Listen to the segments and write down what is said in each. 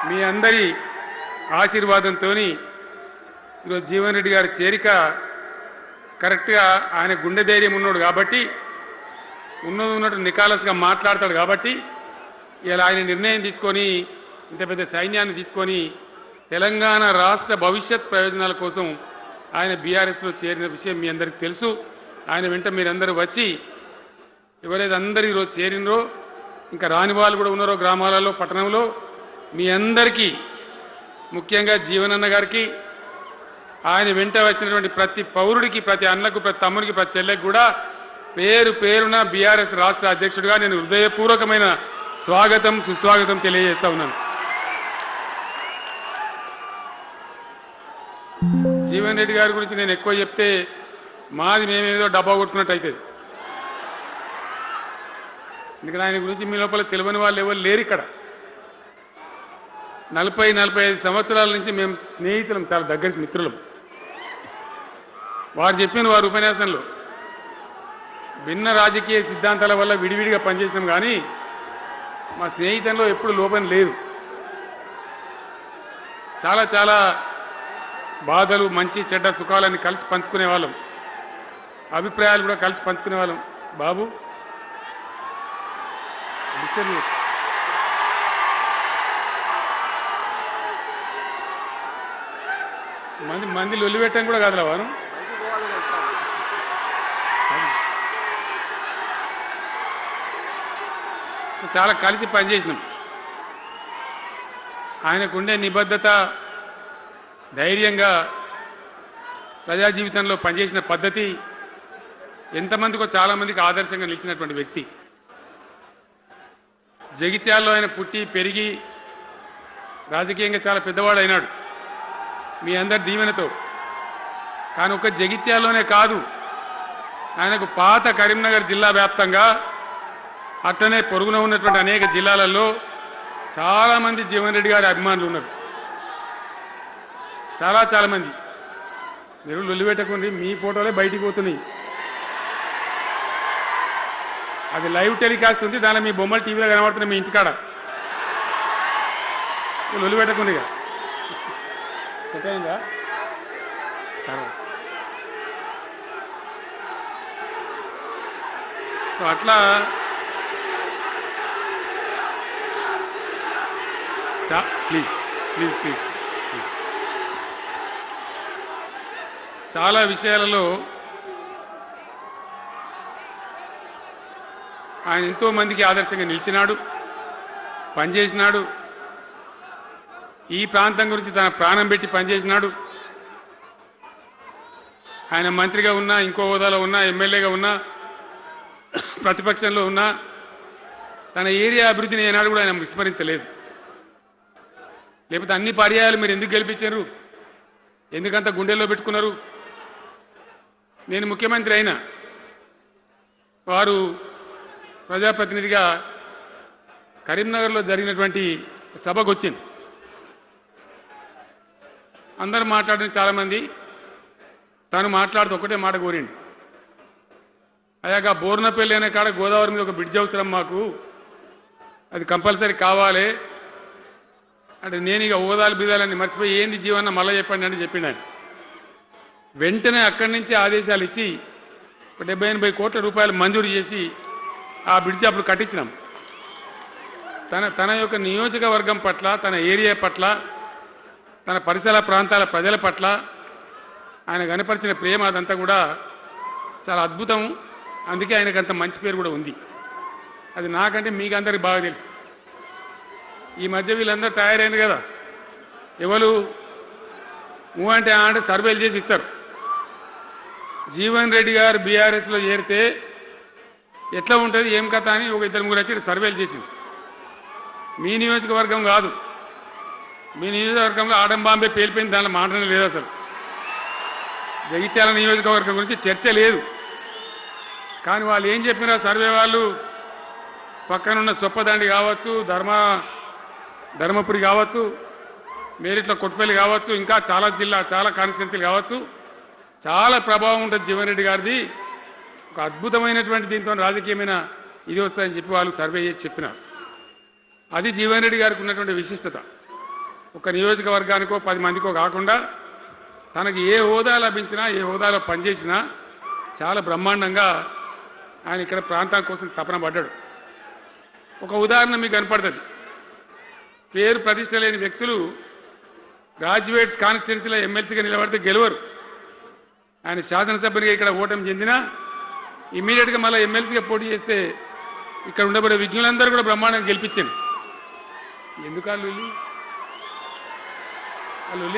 మీ అందరి ఆశీర్వాదంతో ఈరోజు జీవన్ రెడ్డి గారి చేరిక కరెక్ట్గా ఆయన గుండె ధైర్యం ఉన్నాడు కాబట్టి ఉన్నట్టు నికాలస్గా మాట్లాడతాడు కాబట్టి ఇలా ఆయన నిర్ణయం తీసుకొని ఇంత పెద్ద సైన్యాన్ని తీసుకొని తెలంగాణ రాష్ట్ర భవిష్యత్ ప్రయోజనాల కోసం ఆయన బీఆర్ఎస్లో చేరిన విషయం మీ అందరికీ తెలుసు. ఆయన వెంట మీరందరూ వచ్చి ఎవరైతే అందరూ ఈరోజు చేరినరో ఇంకా రాని వాళ్ళు కూడా ఉన్నారో గ్రామాలలో పట్టణంలో మీ అందరికీ ముఖ్యంగా జీవనన్న గారికి ఆయన వెంట వచ్చినటువంటి ప్రతి పౌరుడికి ప్రతి అన్నకు ప్రతి తమ్ముడికి ప్రతి చెల్లెకి కూడా పేరు పేరున బీఆర్ఎస్ రాష్ట్ర అధ్యక్షుడిగా నేను హృదయపూర్వకమైన స్వాగతం సుస్వాగతం తెలియజేస్తా ఉన్నాను. జీవన్ రెడ్డి గారి గురించి నేను ఎక్కువ చెప్తే మాది మేమేదో డబ్బా కొట్టుకున్నట్టు అవుతుంది. ఎందుకంటే ఆయన గురించి మీ లోపల తెలియని వాళ్ళు ఎవరు లేరు. ఇక్కడ 40-45 సంవత్సరాల నుంచి మేము స్నేహితులం, చాలా దగ్గర మిత్రులం. వారు చెప్పిన వారి ఉపన్యాసంలో భిన్న రాజకీయ సిద్ధాంతాల వల్ల విడివిడిగా పనిచేసినాం కానీ మా స్నేహితంలో ఎప్పుడు లోపం లేదు. చాలా చాలా బాధలు మంచి చెడ్డ సుఖాలని కలిసి పంచుకునే వాళ్ళం, అభిప్రాయాలు కూడా కలిసి పంచుకునే వాళ్ళం. బాబు మంది లొల్లి పెట్టడం కూడా కాదురా వారు. చాలా కలిసి పనిచేసినాం. ఆయనకుండే నిబద్ధత, ధైర్యంగా ప్రజా జీవితంలో పనిచేసిన పద్ధతి ఎంతమందికో చాలామందికి ఆదర్శంగా నిలిచినటువంటి వ్యక్తి. జగిత్యాల్లో ఆయన పుట్టి పెరిగి రాజకీయంగా చాలా పెద్దవాడు అయినాడు మీ అందరి దీవెనతో. కానీ ఒక జగిత్యాల్లోనే కాదు, ఆయనకు పాత కరీంనగర్ జిల్లా వ్యాప్తంగా అట్లనే పొరుగున ఉన్నటువంటి అనేక జిల్లాలలో చాలామంది జీవన్ రెడ్డి గారి అభిమానులు ఉన్నారు. చాలామంది. మీరు లొల్లి పెట్టకుండా మీ ఫోటోలే బయటికి పోతున్నాయి. అది లైవ్ టెలికాస్ట్ ఉంది, దానిలో మీ బొమ్మలు టీవీలో కనబడుతున్నాయి మీ ఇంటికాడ. లొల్లి పెట్టకుండా ఇక సెట్ అయిందా? సో అట్లా ప్లీజ్ ప్లీజ్ ప్లీజ్ ప్లీజ్ చాలా విషయాలలో ఆయన ఎంతోమందికి ఆదర్శంగా నిలిచినాడు, పనిచేసినాడు. ఈ ప్రాంతం గురించి తన ప్రాణం పెట్టి పనిచేసినాడు. ఆయన మంత్రిగా ఉన్నా, ఇంకో హోదాలో ఉన్నా, ఎమ్మెల్యేగా ఉన్నా, ప్రతిపక్షంలో ఉన్నా తన ఏరియా అభివృద్ధిని ఏనాడు కూడా ఆయన విస్మరించలేదు. లేకపోతే అన్ని పర్యాయాలు మీరు ఎందుకు గెలిపించారు, ఎందుకంత గుండెల్లో పెట్టుకున్నారు? నేను ముఖ్యమంత్రి అయినా వారు ప్రజాప్రతినిధిగా కరీంనగర్లో జరిగినటువంటి సభకు వచ్చింది. అందరూ మాట్లాడిన చాలామంది, తను మాట్లాడుతూ ఒకటే మాట కోరిండు. అయ్యాక బోర్నపల్లి అనే కాడ గోదావరి మీద ఒక బ్రిడ్జ్ అవసరం మాకు, అది కంపల్సరీ కావాలి అంటే నేను ఇక ఓదాలు బీదాలని మర్చిపోయి ఏంది జీవన్న మళ్ళీ చెప్పండి అని చెప్పిండు ఆయన. వెంటనే అక్కడి నుంచి ఆదేశాలు ఇచ్చి 70-80 కోట్ల రూపాయలు మంజూరు చేసి ఆ బ్రిడ్జ్ అప్పుడు కట్టించినాం. తన యొక్క నియోజకవర్గం పట్ల, తన ఏరియా పట్ల, తన పరిసర ప్రాంతాల ప్రజల పట్ల ఆయన కనపరిచిన ప్రేమ అదంతా కూడా చాలా అద్భుతం. అందుకే ఆయనకు అంత మంచి పేరు కూడా ఉంది. అది నాకంటే మీకు అందరికి బాగా తెలుసు. ఈ మధ్య వీళ్ళందరూ తయారైంది కదా, ఎవరు అంటే సర్వేలు చేసి ఇస్తారు. జీవన్ రెడ్డి గారు బీఆర్ఎస్లో చేరితే ఎట్లా ఉంటుంది ఏం కథ అని ఒక 2-3 వచ్చి సర్వేలు చేసింది. మీ నియోజకవర్గం కాదు, మీ నియోజకవర్గంలో ఆడం బాంబే పేలిపోయింది, దాంట్లో మాటనే లేదు. అసలు జగిత్యాల నియోజకవర్గం గురించి చర్చ లేదు. కానీ వాళ్ళు ఏం చెప్పినా సర్వే వాళ్ళు పక్కనున్న సొప్పదండి కావచ్చు, ధర్మపురి కావచ్చు, మేరిట్ల కొట్టుపల్లి కావచ్చు, ఇంకా చాలా కాన్స్టిట్యున్సీలు కావచ్చు, చాలా ప్రభావం ఉంటుంది జీవన్ రెడ్డి గారిది. ఒక అద్భుతమైనటువంటి దీంతో రాజకీయమైన ఇది వస్తుందని చెప్పి వాళ్ళు సర్వే చేసి చెప్పినారు. అది జీవన్ రెడ్డి గారికి ఉన్నటువంటి విశిష్టత. ఒక నియోజకవర్గానికో 10 మందికో కాకుండా తనకు ఏ హోదా లభించినా ఏ హోదాలో పనిచేసినా చాలా బ్రహ్మాండంగా ఆయన ఇక్కడ ప్రాంతం కోసం తపన పడ్డాడు. ఒక ఉదాహరణ మీకు కనపడుతుంది. పేరు ప్రతిష్ట లేని వ్యక్తులు గ్రాడ్యుయేట్స్ కాన్స్టిట్యున్సీలో ఎమ్మెల్సీగా నిలబడితే గెలవరు. ఆయన శాసనసభ్యునిగా ఇక్కడ ఓటమి చెందినా ఇమీడియట్గా మళ్ళీ ఎమ్మెల్సీగా పోటీ చేస్తే ఇక్కడ ఉండబడే విజ్ఞులందరూ కూడా బ్రహ్మాండంగా గెలిపించాను. ఎందుకు వాళ్ళు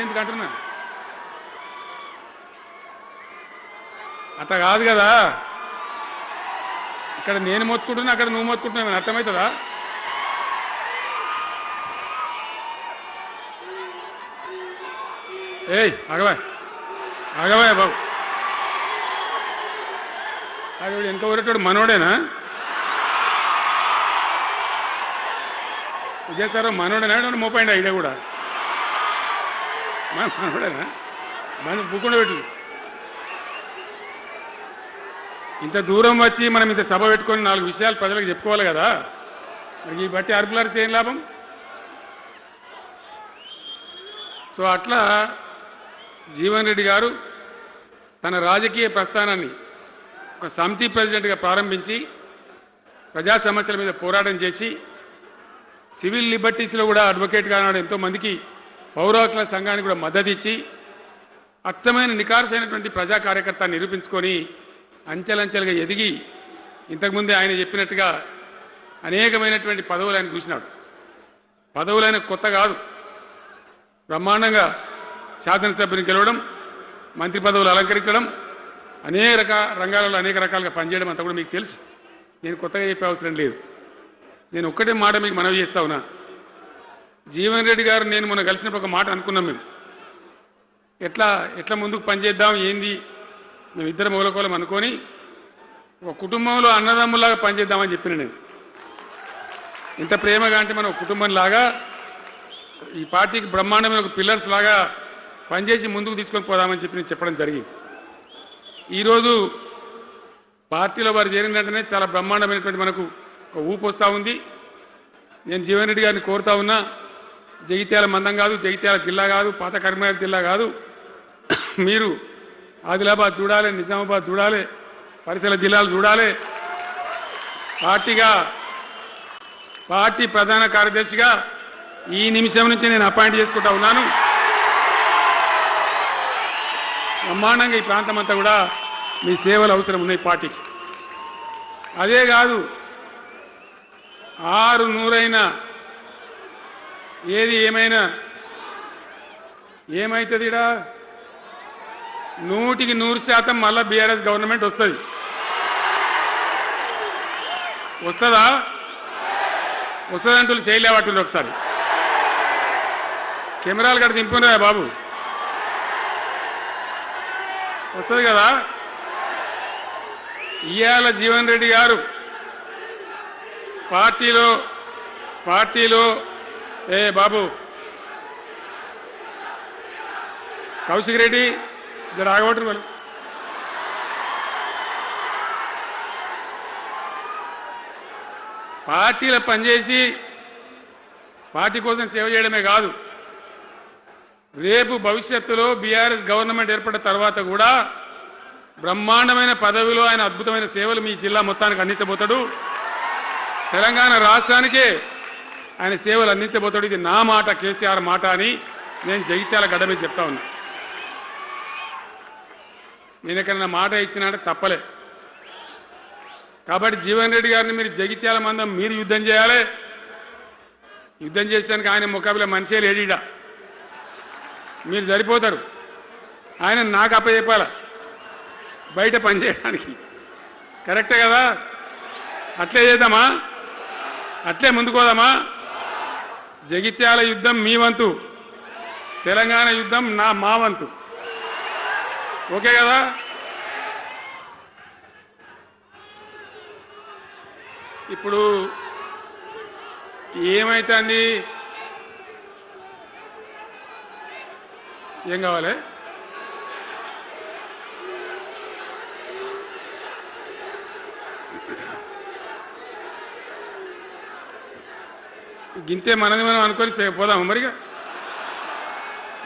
ఎందుకు అంటున్నా? అట్లా కాదు కదా. ఇక్కడ నేను మొత్తుకుంటున్నా, అక్కడ నువ్వు మొత్తుకుంటున్నావు, అర్థమవుతుందా? ఏయ్ ఆగవా బాబు, అది వెనక ఊరేటోడు మనోడేనా? విజయసారావు మనోడేనా? మోపండి ఐడియా కూడా మనోడేనా? మన బుక్కుండా పెట్టు. ఇంత దూరం వచ్చి మనం ఇంత సభ పెట్టుకొని 4 విషయాలు ప్రజలకు చెప్పుకోవాలి కదా. మరి ఈ బట్టి అరుపులారిస్తే ఏం లాభం? సో అట్లా జీవన్ రెడ్డి గారు తన రాజకీయ ప్రస్థానాన్ని ఒక సమితి ప్రెసిడెంట్గా ప్రారంభించి ప్రజా సమస్యల మీద పోరాటం చేసి సివిల్ లిబర్టీస్లో కూడా అడ్వకేట్గా నాడు ఎంతోమందికి పౌర హక్కుల సంఘానికి కూడా మద్దతు ఇచ్చి అచ్చమైన నికార్సైనటువంటి ప్రజా కార్యకర్త నిరూపించుకొని అంచెలంచెలుగా ఎదిగి ఇంతకుముందే ఆయన చెప్పినట్టుగా అనేకమైనటువంటి పదవులు ఆయన చూసినాడు. పదవులైన కొత్త కాదు, బ్రహ్మాండంగా శాసనసభ్యుని గెలవడం, మంత్రి పదవులు అలంకరించడం, అనేక రంగాలలో అనేక రకాలుగా పనిచేయడం అంతా కూడా మీకు తెలుసు. నేను కొత్తగా చెప్పే అవసరం లేదు. నేను ఒక్కటే మాట మీకు మనవి చేస్తా ఉన్నా. జీవన్ రెడ్డి గారు నేను మొన్న కలిసినప్పుడు ఒక మాట అనుకున్నాం. మేము ఎట్లా ముందుకు పనిచేద్దాం ఏంది, మేము ఇద్దరు మూలకోలం అనుకొని ఒక కుటుంబంలో అన్నదమ్ములాగా పనిచేద్దామని చెప్పిన నేను. ఇంత ప్రేమగా అంటే మనం కుటుంబంలాగా ఈ పార్టీకి బ్రహ్మాండమైన ఒక పిల్లర్స్ లాగా పనిచేసి ముందుకు తీసుకొని పోదామని చెప్పి నేను చెప్పడం జరిగింది. ఈరోజు పార్టీలో వారు చేరిన వెంటనే చాలా బ్రహ్మాండమైనటువంటి మనకు ఒక ఊపు వస్తూ ఉంది. నేను జీవన్ రెడ్డి గారిని కోరుతా ఉన్నా, జగిత్యాల మందం కాదు, జగిత్యాల జిల్లా కాదు, పాత కరీంనగర్ జిల్లా కాదు, మీరు ఆదిలాబాద్ చూడాలి, నిజామాబాద్ చూడాలి, పరిసర జిల్లాలు చూడాలి. పార్టీ ప్రధాన కార్యదర్శిగా ఈ నిమిషం నుంచి నేను అపాయింట్ చేసుకుంటా ఉన్నాను. బ్రహ్మాండంగా ఈ ప్రాంతం అంతా కూడా మీ సేవలు అవసరం ఉన్నాయి పార్టీకి. అదే కాదు, 600 ఏది ఏమైనా ఏమవుతుంది? 100కి 100% మళ్ళా బీఆర్ఎస్ గవర్నమెంట్ వస్తుంది. వస్తుందా? వస్తుందంటూ చేయలేవట్టుంది. ఒకసారి కెమెరాలు కడ దింపున్నారా బాబు? వస్తుంది కదా. ఇవాళ జీవన్ రెడ్డి గారు పార్టీలో బాబు కౌశిక్ రెడ్డి జర ఆగబట్టు. వాళ్ళు పార్టీలో పనిచేసి పార్టీ కోసం సేవ చేయడమే కాదు, రేపు భవిష్యత్తులో బీఆర్ఎస్ గవర్నమెంట్ ఏర్పడిన తర్వాత కూడా బ్రహ్మాండమైన పదవిలో ఆయన అద్భుతమైన సేవలు మీ జిల్లా మొత్తానికి అందించబోతాడు. తెలంగాణ రాష్ట్రానికే ఆయన సేవలు అందించబోతాడు. ఇది నా మాట, కేసీఆర్ మాట అని నేను జగిత్యాల గడ్డ మీద చెప్తా ఉన్నా. నేను ఎక్కడన్నా మాట ఇచ్చినంటే తప్పలే. కాబట్టి జీవన్ రెడ్డి గారిని మీరు జగిత్యాల మందం మీరు యుద్ధం చేయాలి. యుద్ధం చేసేదానికి ఆయన ముఖాబిలా మనిషే లేడీడా, మీరు సరిపోతారు. ఆయన నాకు అప్పచెప్పాల బయట పనిచేయడానికి. కరెక్టే కదా? అట్లే చేద్దామా? అట్లే ముందుకోదామా? జగిత్యాల యుద్ధం మీ వంతు, తెలంగాణ యుద్ధం మా వంతు. ఓకే కదా? ఇప్పుడు ఏమైతుంది? ఏం కావాలి? గింతే మనది మనం అనుకొని పోదాము మరిగా.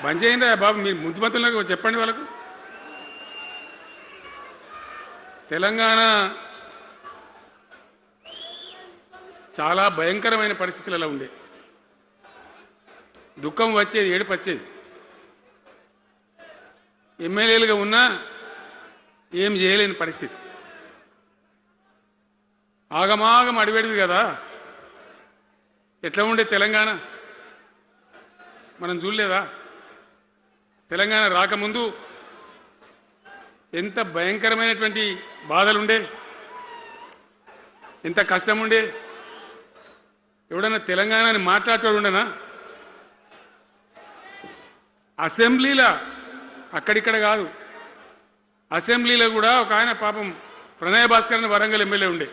బంద్ చేయండి బాబు, మీరు ముఖ్యమంత్రులకు చెప్పండి వాళ్ళకు. తెలంగాణ చాలా భయంకరమైన పరిస్థితులలో ఉండే, దుఃఖం వచ్చేది, ఏడుపు వచ్చేది. ఎమ్మెల్యేలుగా ఉన్నా ఏం చేయలేని పరిస్థితి. ఆగమాగం అడివడివి కదా. ఎట్లా ఉండే తెలంగాణ మనం చూడలేదా? తెలంగాణ రాకముందు ఎంత భయంకరమైనటువంటి బాధలుండే, ఎంత కష్టం ఉండే. ఎవడన్నా తెలంగాణని మాట్లాడేవాడు ఉండనా? అసెంబ్లీలో, అక్కడిక్కడ కాదు, అసెంబ్లీలో కూడా ఒక ఆయన పాపం ప్రణయ్ భాస్కర్ అని వరంగల్ ఎమ్మెల్యే ఉండే,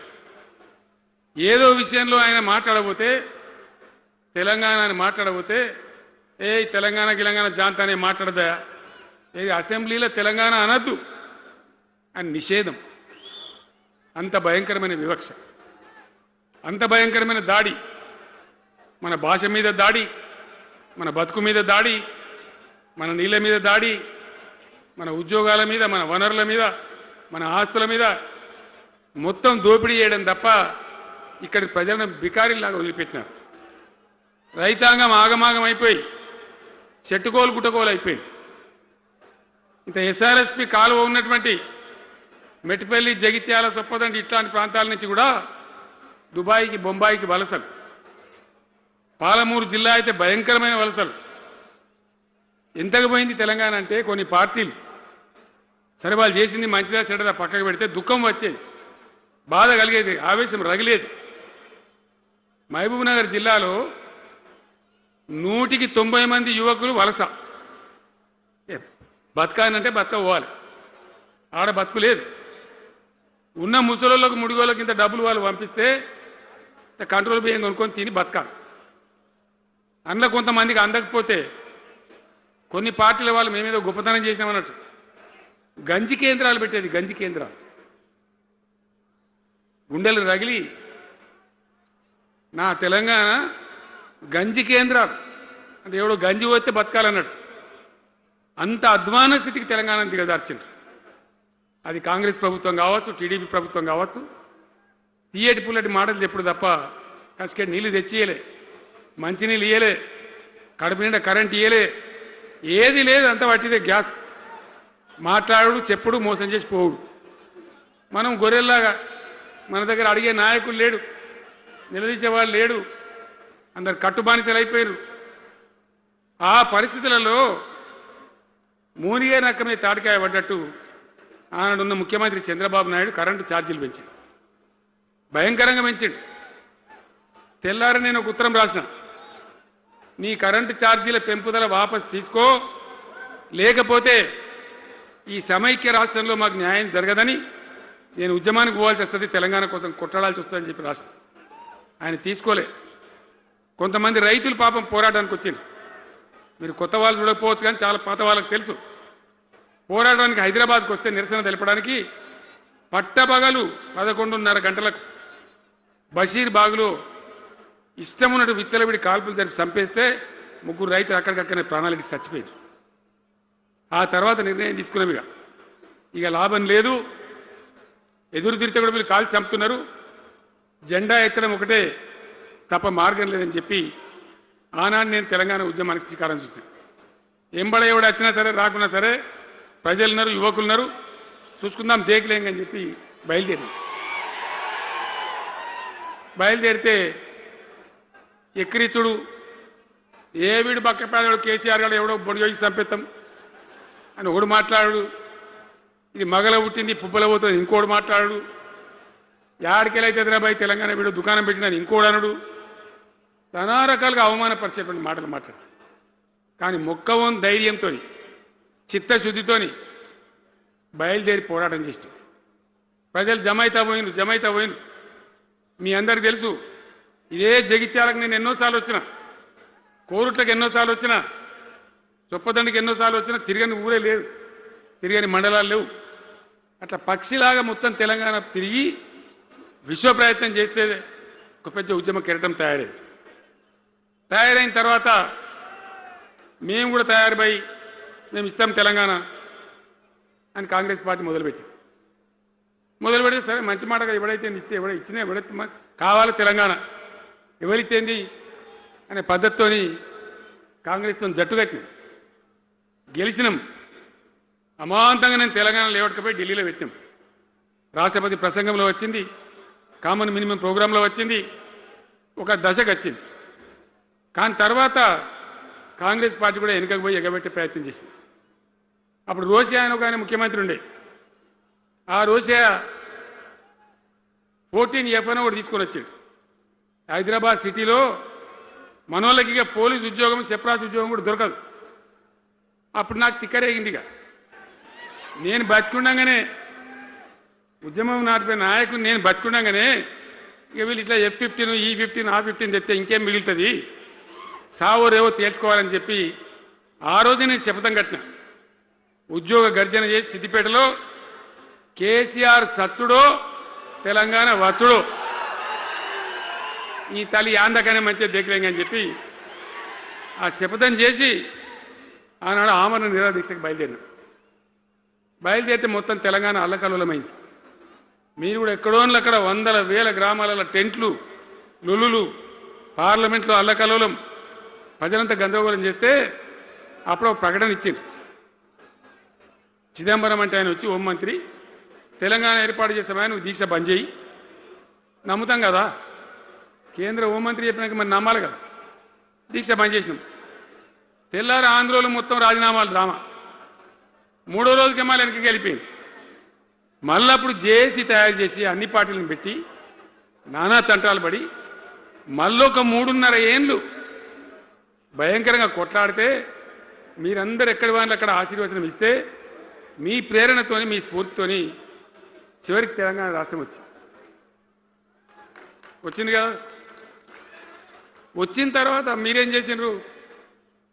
ఏదో విషయంలో ఆయన మాట్లాడబోతే, తెలంగాణని మాట్లాడబోతే, తెలంగాణ గిలంగాణ జాంతానే మాట్లాడదా, ఏది అసెంబ్లీలో తెలంగాణ అనద్దు అని నిషేధం. అంత భయంకరమైన వివక్ష, అంత భయంకరమైన దాడి, మన భాష మీద దాడి, మన బతుకు మీద దాడి, మన నీళ్ళ మీద దాడి, మన ఉద్యోగాల మీద, మన వనరుల మీద, మన ఆస్తుల మీద మొత్తం దోపిడీ చేయడం తప్ప ఇక్కడి ప్రజలను బికారీలాగా వదిలిపెట్టినారు. రైతాంగం ఆగమాగం అయిపోయి చెట్టుకోలు గుట్టకోలు అయిపోయింది. ఇంత ఎస్ఆర్ఎస్పి కాలువ ఉన్నటువంటి మెట్టిపల్లి, జగిత్యాల, సొప్పదండి ఇట్లాంటి ప్రాంతాల నుంచి కూడా దుబాయ్కి, బొంబాయికి వలసలు. పాలమూరు జిల్లా అయితే భయంకరమైన వలసలు. ఎంతకు పోయింది తెలంగాణ అంటే, కొన్ని పార్టీలు సరే వాళ్ళు చేసింది మంచిదా చెడ్డదా పక్కకు పెడితే దుఃఖం వచ్చేది, బాధ కలిగేది, ఆవేశం రగిలేది. మహబూబ్నగర్ జిల్లాలో 100కి 90 మంది యువకులు వలస. బతకానంటే బతకపోవాలి, ఆడ బతుకు లేదు. ఉన్న ముసలోళ్ళకు, ముడిగోళ్ళకి ఇంత డబ్బులు వాళ్ళు పంపిస్తే కంట్రోల్ బియ్యం కొనుక్కొని తిని బతకాలి. అందులో కొంతమందికి అందకపోతే కొన్ని పార్టీల వాళ్ళు మేమేదో గొప్పతనం చేసామన్నట్టు గంజి కేంద్రాలు పెట్టేది. గంజి కేంద్రాలు గుండెలు రగిలి, నా తెలంగాణ గంజి కేంద్రాలు అంటే ఎవడో గంజి పోతే బతకాలన్నట్టు అంత అధ్వాన స్థితికి తెలంగాణ దిగజార్చిండ్రు. అది కాంగ్రెస్ ప్రభుత్వం కావచ్చు, టీడీపీ ప్రభుత్వం కావచ్చు. తీయటి పుల్లటి మాటలు చెప్పుడు తప్ప కసికే నీళ్ళు తెచ్చియలే, మంచినీళ్ళు ఇయ్యలే, కడుపు నిండా కరెంట్ ఇయ్యలే, ఏది లేదు. అంత పట్టిదే గ్యాస్. మాట్లాడు, చెప్పుడు, మోసం చేసి పోవుడు. మనం గొర్రెల్లాగా, మన దగ్గర అడిగే నాయకులు లేడు, నిలదీసేవాళ్ళు లేడు, అందరు కట్టుబానిసలు అయిపోయారు. ఆ పరిస్థితులలో మూనిగే నక్కమే తాటికాయ పడ్డట్టు ఆనాడున్న ముఖ్యమంత్రి చంద్రబాబు నాయుడు కరెంటు ఛార్జీలు పెంచాడు, భయంకరంగా పెంచాడు. తెల్లారి నేను ఒక ఉత్తరం రాసిన, నీ కరెంటు ఛార్జీల పెంపుదల వాపసు తీసుకో, లేకపోతే ఈ సమైక్య రాష్ట్రంలో మాకు న్యాయం జరగదని నేను ఉద్యమానికి పోవాల్సి వస్తుంది, తెలంగాణ కోసం కొట్లాడాల్సి వస్తుందని చెప్పి రాష్ట్రం. ఆయన తీసుకోలే. కొంతమంది రైతులు పాపం పోరాటానికి వచ్చింది. మీరు కొత్త వాళ్ళు చూడకపోవచ్చు కానీ చాలా పాత వాళ్ళకి తెలుసు. పోరాటానికి హైదరాబాద్కి వస్తే నిరసన తెలపడానికి పట్టపగలు 11:30 గంటలకు బషీర్ బాగులో ఇష్టం ఉన్నట్టు విచ్చలవిడి కాల్పులు జరిపి చంపేస్తే 3 రైతులు అక్కడికక్కడనే ప్రాణాలకి చచ్చిపోయారు. ఆ తర్వాత నిర్ణయం తీసుకున్నవిగా ఇక లాభం లేదు, ఎదురు తిరిగితే కూడా వీళ్ళు కాల్చి చంపుతున్నారు, జెండా ఎత్తడం ఒకటే తప్ప మార్గం లేదని చెప్పి ఆనాడు నేను తెలంగాణ ఉద్యమానికి శ్రీకారం చుట్టాను. ఎంబడ ఎవడు వచ్చినా సరే రాకున్నా సరే ప్రజలున్నారు, యువకులున్నారు, చూసుకుందాం దేకలేం అని చెప్పి బయలుదేరితే ఎక్కిరిచుడు, ఏ వీడు బక్కపేదడు కేసీఆర్ గారు ఎవడో బొడి చేసి చంపేస్తాం అని ఒకడు మాట్లాడు, ఇది మగల పుట్టింది పుబ్బల పోతుంది ఇంకోడు మాట్లాడు, యాడికెళ్ళైతే హైదరాబాద్ తెలంగాణ వీడు దుకాణం పెట్టినని ఇంకోడు అనడు, నానా రకాలుగా అవమానపరిచేటువంటి మాటలు మాట్లాడు. కానీ మొక్కవం ధైర్యంతో, చిత్తశుద్ధితో బయలుదేరి పోరాటం చేస్తాం. ప్రజలు జమైతా పోయిను. మీ అందరికి తెలుసు, ఇదే జగిత్యాలకు నేను ఎన్నోసార్లు వచ్చిన, కోరుట్లకు ఎన్నోసార్లు వచ్చిన, చొప్పదండికి ఎన్నోసార్లు వచ్చినా తిరగని ఊరే లేదు, తిరగని మండలాలు లేవు. అట్లా పక్షిలాగా మొత్తం తెలంగాణ తిరిగి విశ్వ ప్రయత్నం చేస్తే ఒక పెద్ద ఉద్యమ కెరటం తయారైన తర్వాత మేము కూడా తయారుపై మేము ఇస్తాం తెలంగాణ అని కాంగ్రెస్ పార్టీ మొదలుపెడితే సరే మంచి మాటగా ఎవడైతే ఇస్తే ఇచ్చినా ఎవడైతే కావాలి తెలంగాణ ఎవరితేంది అనే పద్ధతితోని కాంగ్రెస్తో జట్టు కట్టినాం, గెలిచినాం. అమాంతంగా నేను తెలంగాణ లేవట్టుకపోయి ఢిల్లీలో పెట్టాం. రాష్ట్రపతి ప్రసంగంలో వచ్చింది, కామన్ మినిమం ప్రోగ్రాంలో వచ్చింది, ఒక దశకు వచ్చింది. కానీ తర్వాత కాంగ్రెస్ పార్టీ కూడా వెనుకకు పోయి ఎగబెట్టే ప్రయత్నం చేసింది. అప్పుడు రోషియా అని ఒక ఆయన ముఖ్యమంత్రి ఉండే. ఆ రోషియా 14F అని ఒకటి తీసుకొని వచ్చాడు. హైదరాబాద్ సిటీలో మనోళ్ళకి ఇక పోలీసు ఉద్యోగం సెప్రాస్ ఉద్యోగం కూడా దొరకదు. అప్పుడు నాకు తిక్కరేగిందిగా. నేను బతికుండగానే ఉద్యమం నాటిపోయిన నాయకుడు నేను బతికుండగానే ఇక వీళ్ళు ఇట్లా F-15 E-15 R-15 తెస్తే ఇంకేం మిగులుతుంది, సావో రేవో తేల్చుకోవాలని చెప్పి ఆ రోజు నేను శపథం కట్టిన. ఉద్యోగ గర్జన చేసి సిద్దిపేటలో కేసీఆర్ సచ్చుడో తెలంగాణ వచ్చుడో, ఈ తల్లి ఆందకనే మంచిగా దేకలేంగా అని చెప్పి ఆ శపథం చేసి ఆనాడు ఆమరణ నిరాహార దీక్షకు బయలుదేరితే మొత్తం తెలంగాణ అల్లకల్లోలమైంది. మీరు కూడా ఎక్కడోన్లు అక్కడ వందల వేల గ్రామాలలో టెంట్లు లులులు పార్లమెంట్లో అల్లకల్లోలం ప్రజలంతా గందరగోళం చేస్తే అప్పుడు ఒక ప్రకటన ఇచ్చింది. చిదంబరం అంటే ఆయన వచ్చి హోంమంత్రి తెలంగాణ ఏర్పాటు చేస్తామని నువ్వు దీక్ష బంద్ చేయి, నమ్ముతాం కదా, కేంద్ర హోంమంత్రి చెప్పినాక మరి నమ్మాలి కదా. దీక్ష బంద్ చేసినాం. తెల్లారి ఆంధ్రోలు మొత్తం రాజీనామాలు డ్రామా. 3వ రోజుకి మళ్ళీ వెనక్కి వెళ్ళిపోయింది. మళ్ళీ అప్పుడు జేఏసీ తయారు చేసి అన్ని పార్టీలను పెట్టి నానా తంటాలు పడి మళ్ళొక 3.5 ఏళ్ళు భయంకరంగా కొట్లాడితే మీరందరూ ఎక్కడి వాళ్ళు అక్కడ ఆశీర్వచనం ఇస్తే మీ ప్రేరణతోని మీ స్ఫూర్తితోని చివరికి తెలంగాణ రాష్ట్రం వచ్చింది కదా. వచ్చిన తర్వాత మీరేం చేసినారు,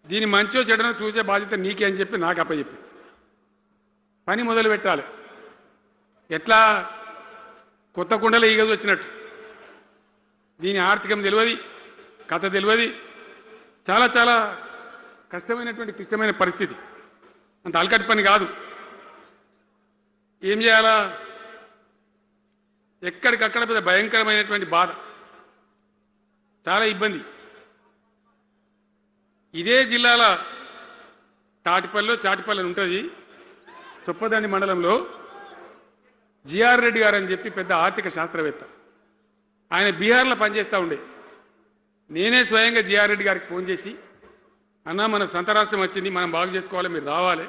దీని మంచో చెడనో చూసే బాధ్యత నీకే అని చెప్పి నాకు అప్పచెప్పి పని మొదలు పెట్టాలి. ఎట్లా కొత్త కుండలో ఈగదు వచ్చినట్టు. దీని ఆర్థికం తెలియదు, కథ తెలియదు, చాలా చాలా కష్టమైనటువంటి క్లిష్టమైన పరిస్థితి. అంత అలకటి పని కాదు. ఏం చేయాలా, ఎక్కడికక్కడ పెద్ద భయంకరమైనటువంటి బాధ, చాలా ఇబ్బంది. ఇదే జిల్లాల చాటిపల్లి ఉంటుంది, చొప్పదండి మండలంలో జిఆర్ రెడ్డి గారు అని చెప్పి పెద్ద ఆర్థిక శాస్త్రవేత్త. ఆయన బీహార్లో పనిచేస్తూ ఉండే. నేనే స్వయంగా జిఆర్ రెడ్డి గారికి ఫోన్ చేసి, అన్నా మన సొంత రాష్ట్రం వచ్చింది, మనం బాగు చేసుకోవాలి, మీరు రావాలి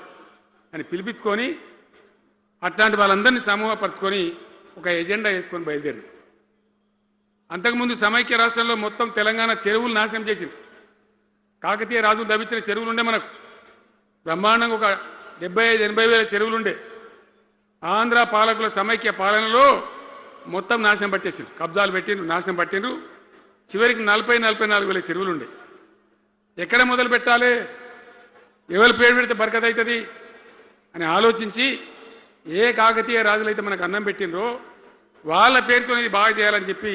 అని పిలిపించుకొని అట్లాంటి వాళ్ళందరినీ సమూహపరచుకొని ఒక ఎజెండా వేసుకొని బయలుదేరి. అంతకుముందు సమైక్య రాష్ట్రంలో మొత్తం తెలంగాణ చెరువులు నాశనం చేసింది. కాకతీయ రాజులు తవ్వించిన చెరువులు ఉండే మనకు బ్రహ్మాండంగా ఒక 75-80 వేల చెరువులు ఉండే. ఆంధ్ర పాలకుల సమైక్య పాలనలో మొత్తం నాశనం పట్టేసింది. కబ్జాలు పెట్టిండ్రు, నాశనం పట్టిండ్రు. చివరికి 40-44 వేల చెరువులు ఉండే. ఎక్కడ మొదలు పెట్టాలి, ఎవరి పేరు పెడితే బరకత అవుతుంది అని ఆలోచించి ఏ కాకతీయ రాజులైతే మనకు అన్నం పెట్టినరో వాళ్ళ పేరుతో ఇది బాగా చేయాలని చెప్పి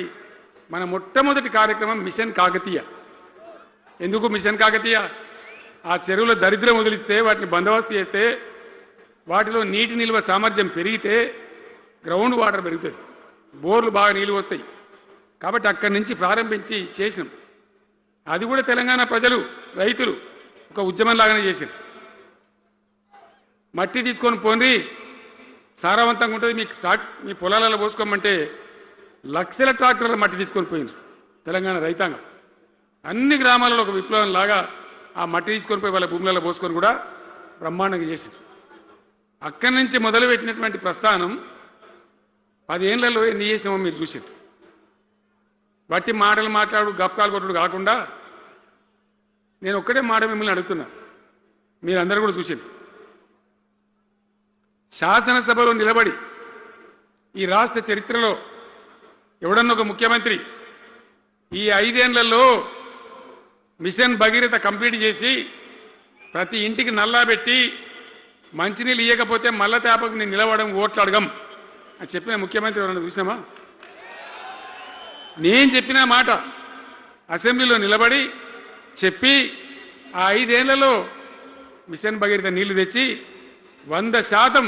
మన మొట్టమొదటి కార్యక్రమం మిషన్ కాకతీయ. ఎందుకు మిషన్ కాకతీయ? ఆ చెరువుల దరిద్రం వదిలిస్తే, వాటిని బందోబస్తు చేస్తే, వాటిలో నీటి నిల్వ సామర్థ్యం పెరిగితే గ్రౌండ్ వాటర్ పెరుగుతుంది, బోర్లు బాగా నీళ్ళు వస్తాయి. కాబట్టి అక్కడి నుంచి ప్రారంభించి చేసినాం. అది కూడా తెలంగాణ ప్రజలు, రైతులు ఒక ఉద్యమంలాగానే చేశారు. మట్టి తీసుకొని పోండి, సారవంతంగా ఉంటుంది, మీ పొలాలలో పోసుకోమంటే లక్షల ట్రాక్టర్ల మట్టి తీసుకొని పోయింది తెలంగాణ రైతాంగం. అన్ని గ్రామాలలో ఒక విప్లవం లాగా ఆ మట్టి తీసుకొని పోయి వాళ్ళ భూములలో పోసుకొని కూడా బ్రహ్మాండంగా చేసింది. అక్కడి నుంచి మొదలుపెట్టినటువంటి ప్రస్థానం 10 ఏళ్లలో ఎన్ని చేసినామో మీరు చూసారు. బట్టి మాటలు మాట్లాడు గప్కాలు కొట్టుడు కాకుండా నేను ఒక్కటే మాట మిమ్మల్ని అడుగుతున్నా, మీరందరూ కూడా చూసారు. శాసనసభలో నిలబడి ఈ రాష్ట్ర చరిత్రలో ఎవడన్నా ఒక ముఖ్యమంత్రి ఈ 5 ఏళ్లలో మిషన్ భగీరథ కంప్లీట్ చేసి ప్రతి ఇంటికి నల్లా పెట్టి మంచినీళ్ళు ఇవ్వకపోతే మల్ల తేపకు నేను నిలబడడం ఓట్లు అడగం అని చెప్పిన ముఖ్యమంత్రి ఎవరన్నా చూసినామా? నేను చెప్పిన మాట అసెంబ్లీలో నిలబడి చెప్పి ఆ 5 ఏళ్లలో మిషన్ భగీరథ నీళ్లు తెచ్చి 100%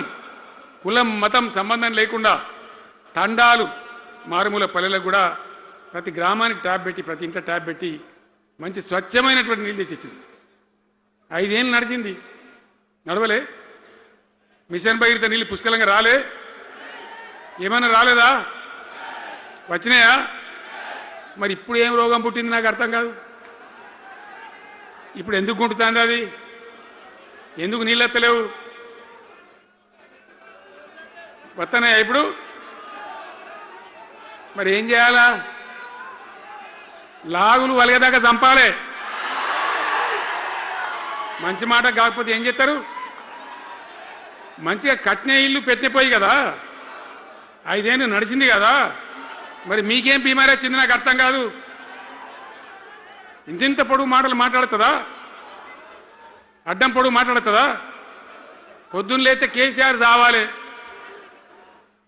కులం మతం సంబంధం లేకుండా తండాలు మారుమూల పల్లెలకు కూడా ప్రతి గ్రామానికి ట్యాప్ పెట్టి ప్రతి ఇంట్లో ట్యాప్ పెట్టి మంచి స్వచ్ఛమైనటువంటి నీళ్ళు తెచ్చిచ్చింది. 5 ఏళ్ళు నడిచింది, నడవలే. మిషన్ భగీరథ నీళ్ళు పుష్కలంగా రాలే, ఏమన్నా రాలేదా? వచ్చినాయా? మరి ఇప్పుడు ఏం రోగం పుట్టింది నాకు అర్థం కాదు. ఇప్పుడు ఎందుకు గుంటుతుంది అది? ఎందుకు నీళ్ళు ఎత్తలేవు? వస్తున్నాయా ఇప్పుడు? మరి ఏం చేయాలా? లాగులు వలగదాకా చంపాలే. మంచి మాట కాకపోతే ఏం చేస్తారు? మంచిగా కట్నే ఇల్లు పెట్టిపోయి కదా, 5 ఏళ్ళు నడిచింది కదా, మరి మీకేం బీమారీ వచ్చింది నాకు అర్థం కాదు. ఇంతింత పొడుగు మాటలు మాట్లాడుతుందా? అడ్డం పొడుగు మాట్లాడుతుందా? పొద్దున్న లేతే కేసీఆర్ చావాలి,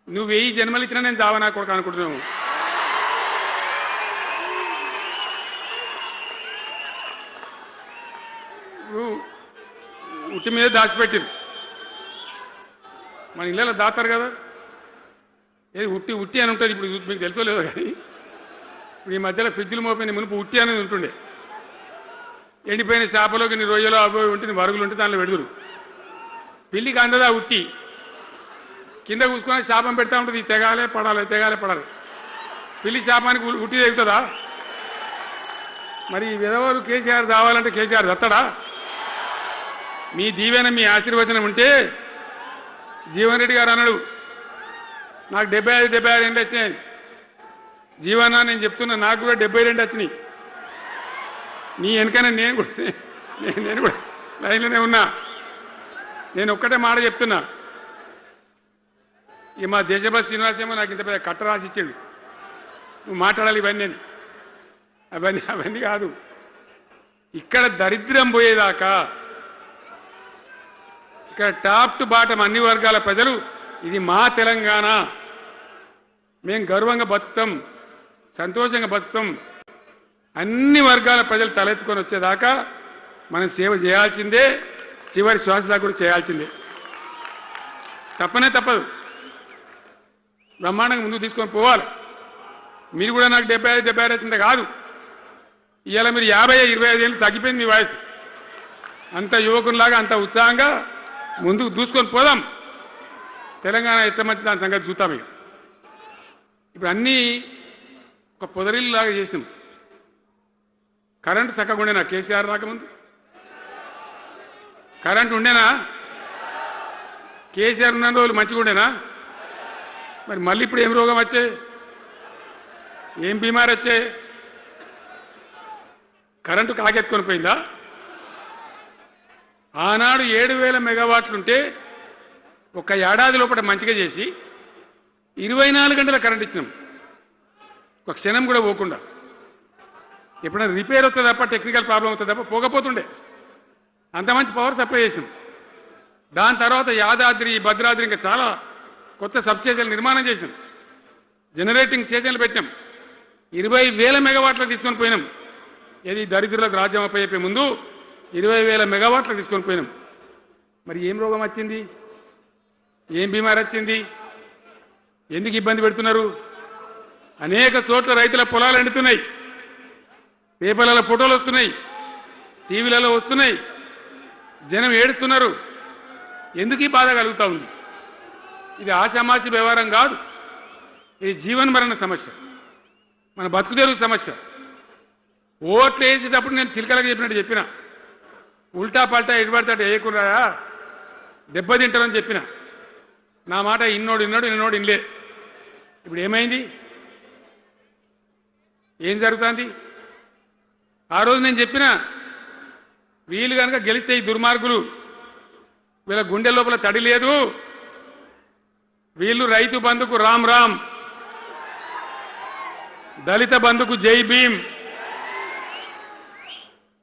నువ్వు 1000 జన్మలు ఇచ్చినా నేను చావనా కొడుకు అనుకుంటున్నావు. ఉట్టి మీద దాచిపెట్టిరు, మన ఇళ్ళలో దాతారు కదా. ఏది ఉట్టి ఉట్టి అని ఉంటుంది. ఇప్పుడు మీకు తెలుసో లేదో కానీ ఇప్పుడు ఈ మధ్యలో ఫ్రిడ్జ్లు మోపోయిన మునుపు ఉట్టి అనేది ఉంటుండే. ఎండిపోయిన చేపలోకి నీ రొయ్యలో అవి ఉంటే వరుగులు ఉంటే దానిలో పెడుదురు. పిల్లికి అందదా ఉట్టి, కింద కూసుకొని శాపం పెడతా ఉంటుంది. ఈ తెగాలే పడాలి, తెగాలే పడాలి. పిల్లి శాపానికి ఉట్టి తెగుతుందా? మరి విధవలు కేసీఆర్ చావాలంటే కేసీఆర్ చస్తాడా? మీ దీవెన మీ ఆశీర్వచనం ఉంటే జీవన్ రెడ్డి గారు అన్నాడు, నాకు 75-76 ఏళ్ళు వచ్చినాయి. జీవన నేను చెప్తున్నా, నాకు కూడా 72 వచ్చినాయి. నీ వెనకనే నేను కూడా లైన్లోనే ఉన్నా. నేను ఒక్కటే మాట చెప్తున్నా, ఇక మా దేశభక్తి శ్రీనివాసేమో నాకు ఇంత పెద్ద కట్ట రాసి ఇచ్చాడు, నువ్వు మాట్లాడాలి ఇవన్నీ అని. అవన్నీ కాదు. ఇక్కడ దరిద్రం పోయేదాకా, ఇక్కడ టాప్ టు బాటం అన్ని వర్గాల ప్రజలు ఇది మా తెలంగాణ, మేము గర్వంగా బతుకుతాం, సంతోషంగా బతుకుతాం, అన్ని వర్గాల ప్రజలు తలెత్తుకొని వచ్చేదాకా మనం సేవ చేయాల్సిందే, చివరి శ్వాస దాకా కూడా చేయాల్సిందే. తప్పనే తప్పదు. బ్రహ్మాండంగా ముందుకు తీసుకొని పోవాలి. మీరు కూడా నాకు 75-76 వచ్చిందే కాదు, ఇవాళ మీరు 50-25 ఏళ్ళు తగ్గిపోయింది మీ వయసు. అంత యువకునిలాగా అంత ఉత్సాహంగా ముందుకు దూసుకొని పోదాం. తెలంగాణ ఎట్లా మంచి దాని సంగతి చూద్దాం. ఇప్పుడు అన్నీ ఒక పొదరిల్లాగా చేసినాం. కరెంటు చక్కగా ఉండేనా కేసీఆర్ రాకముందు? కరెంటు ఉండేనా? కేసీఆర్ ఉన్న రోజులు మంచిగా ఉండేనా? మరి మళ్ళీ ఇప్పుడు ఏం రోగం వచ్చే, ఏం బీమారి వచ్చే? కరెంటు కాకెత్తుకొని పోయిందా? ఆనాడు 7000 మెగావాట్లుంటే ఒక ఏడాది లోపల మంచిగా చేసి 24 గంటల కరెంట్ ఇచ్చినాం, ఒక క్షణం కూడా పోకుండా. ఎప్పుడైనా రిపేర్ అవుతుంది తప్ప, టెక్నికల్ ప్రాబ్లం అవుతుంది తప్ప పోకపోతుండే. అంత మంచి పవర్ సప్లై చేసినాం. దాని తర్వాత యాదాద్రి, భద్రాద్రి ఇంకా చాలా కొత్త సబ్స్టేషన్లు నిర్మాణం చేసినాం, జనరేటింగ్ స్టేషన్లు పెట్టినాం, 20,000 మెగావాట్లకు తీసుకొని పోయినాం. ఏది దరిద్రులకు రాజ్యం అప్పయ్యే ముందు 20,000 మెగావాట్లకు తీసుకొని పోయినాం. మరి ఏం రోగం వచ్చింది? ఏం బీమారి వచ్చింది? ఎందుకు ఇబ్బంది పెడుతున్నారు? అనేక చోట్ల రైతుల పొలాలు ఎండుతున్నాయి, పేపర్లలో ఫోటోలు వస్తున్నాయి, టీవీలలో వస్తున్నాయి, జనం ఏడుస్తున్నారు. ఎందుకు ఈ బాధ కలుగుతూ ఉంది? ఇది ఆషామాషి వ్యవహారం కాదు, ఇది జీవన్మరణ సమస్య, మన బతుకు తెరుగు సమస్య. ఓట్లు వేసేటప్పుడు నేను సిల్కలకు చెప్పినట్టు చెప్పిన, ఉల్టా పల్టా ఎటుపడతాడు వేయకుండా దెబ్బతింటారని చెప్పిన. నా మాట ఇన్నోడు ఇన్నలే. ఇప్పుడు ఏమైంది? ఏం జరుగుతుంది? ఆ రోజు నేను చెప్పిన, వీళ్ళు కనుక గెలిస్తే ఈ దుర్మార్గులు, వీళ్ళ గుండె లోపల తడి లేదు, వీళ్ళు రైతు బంధుకు రామ్ రామ్, దళిత బంధుకు జై భీమ్.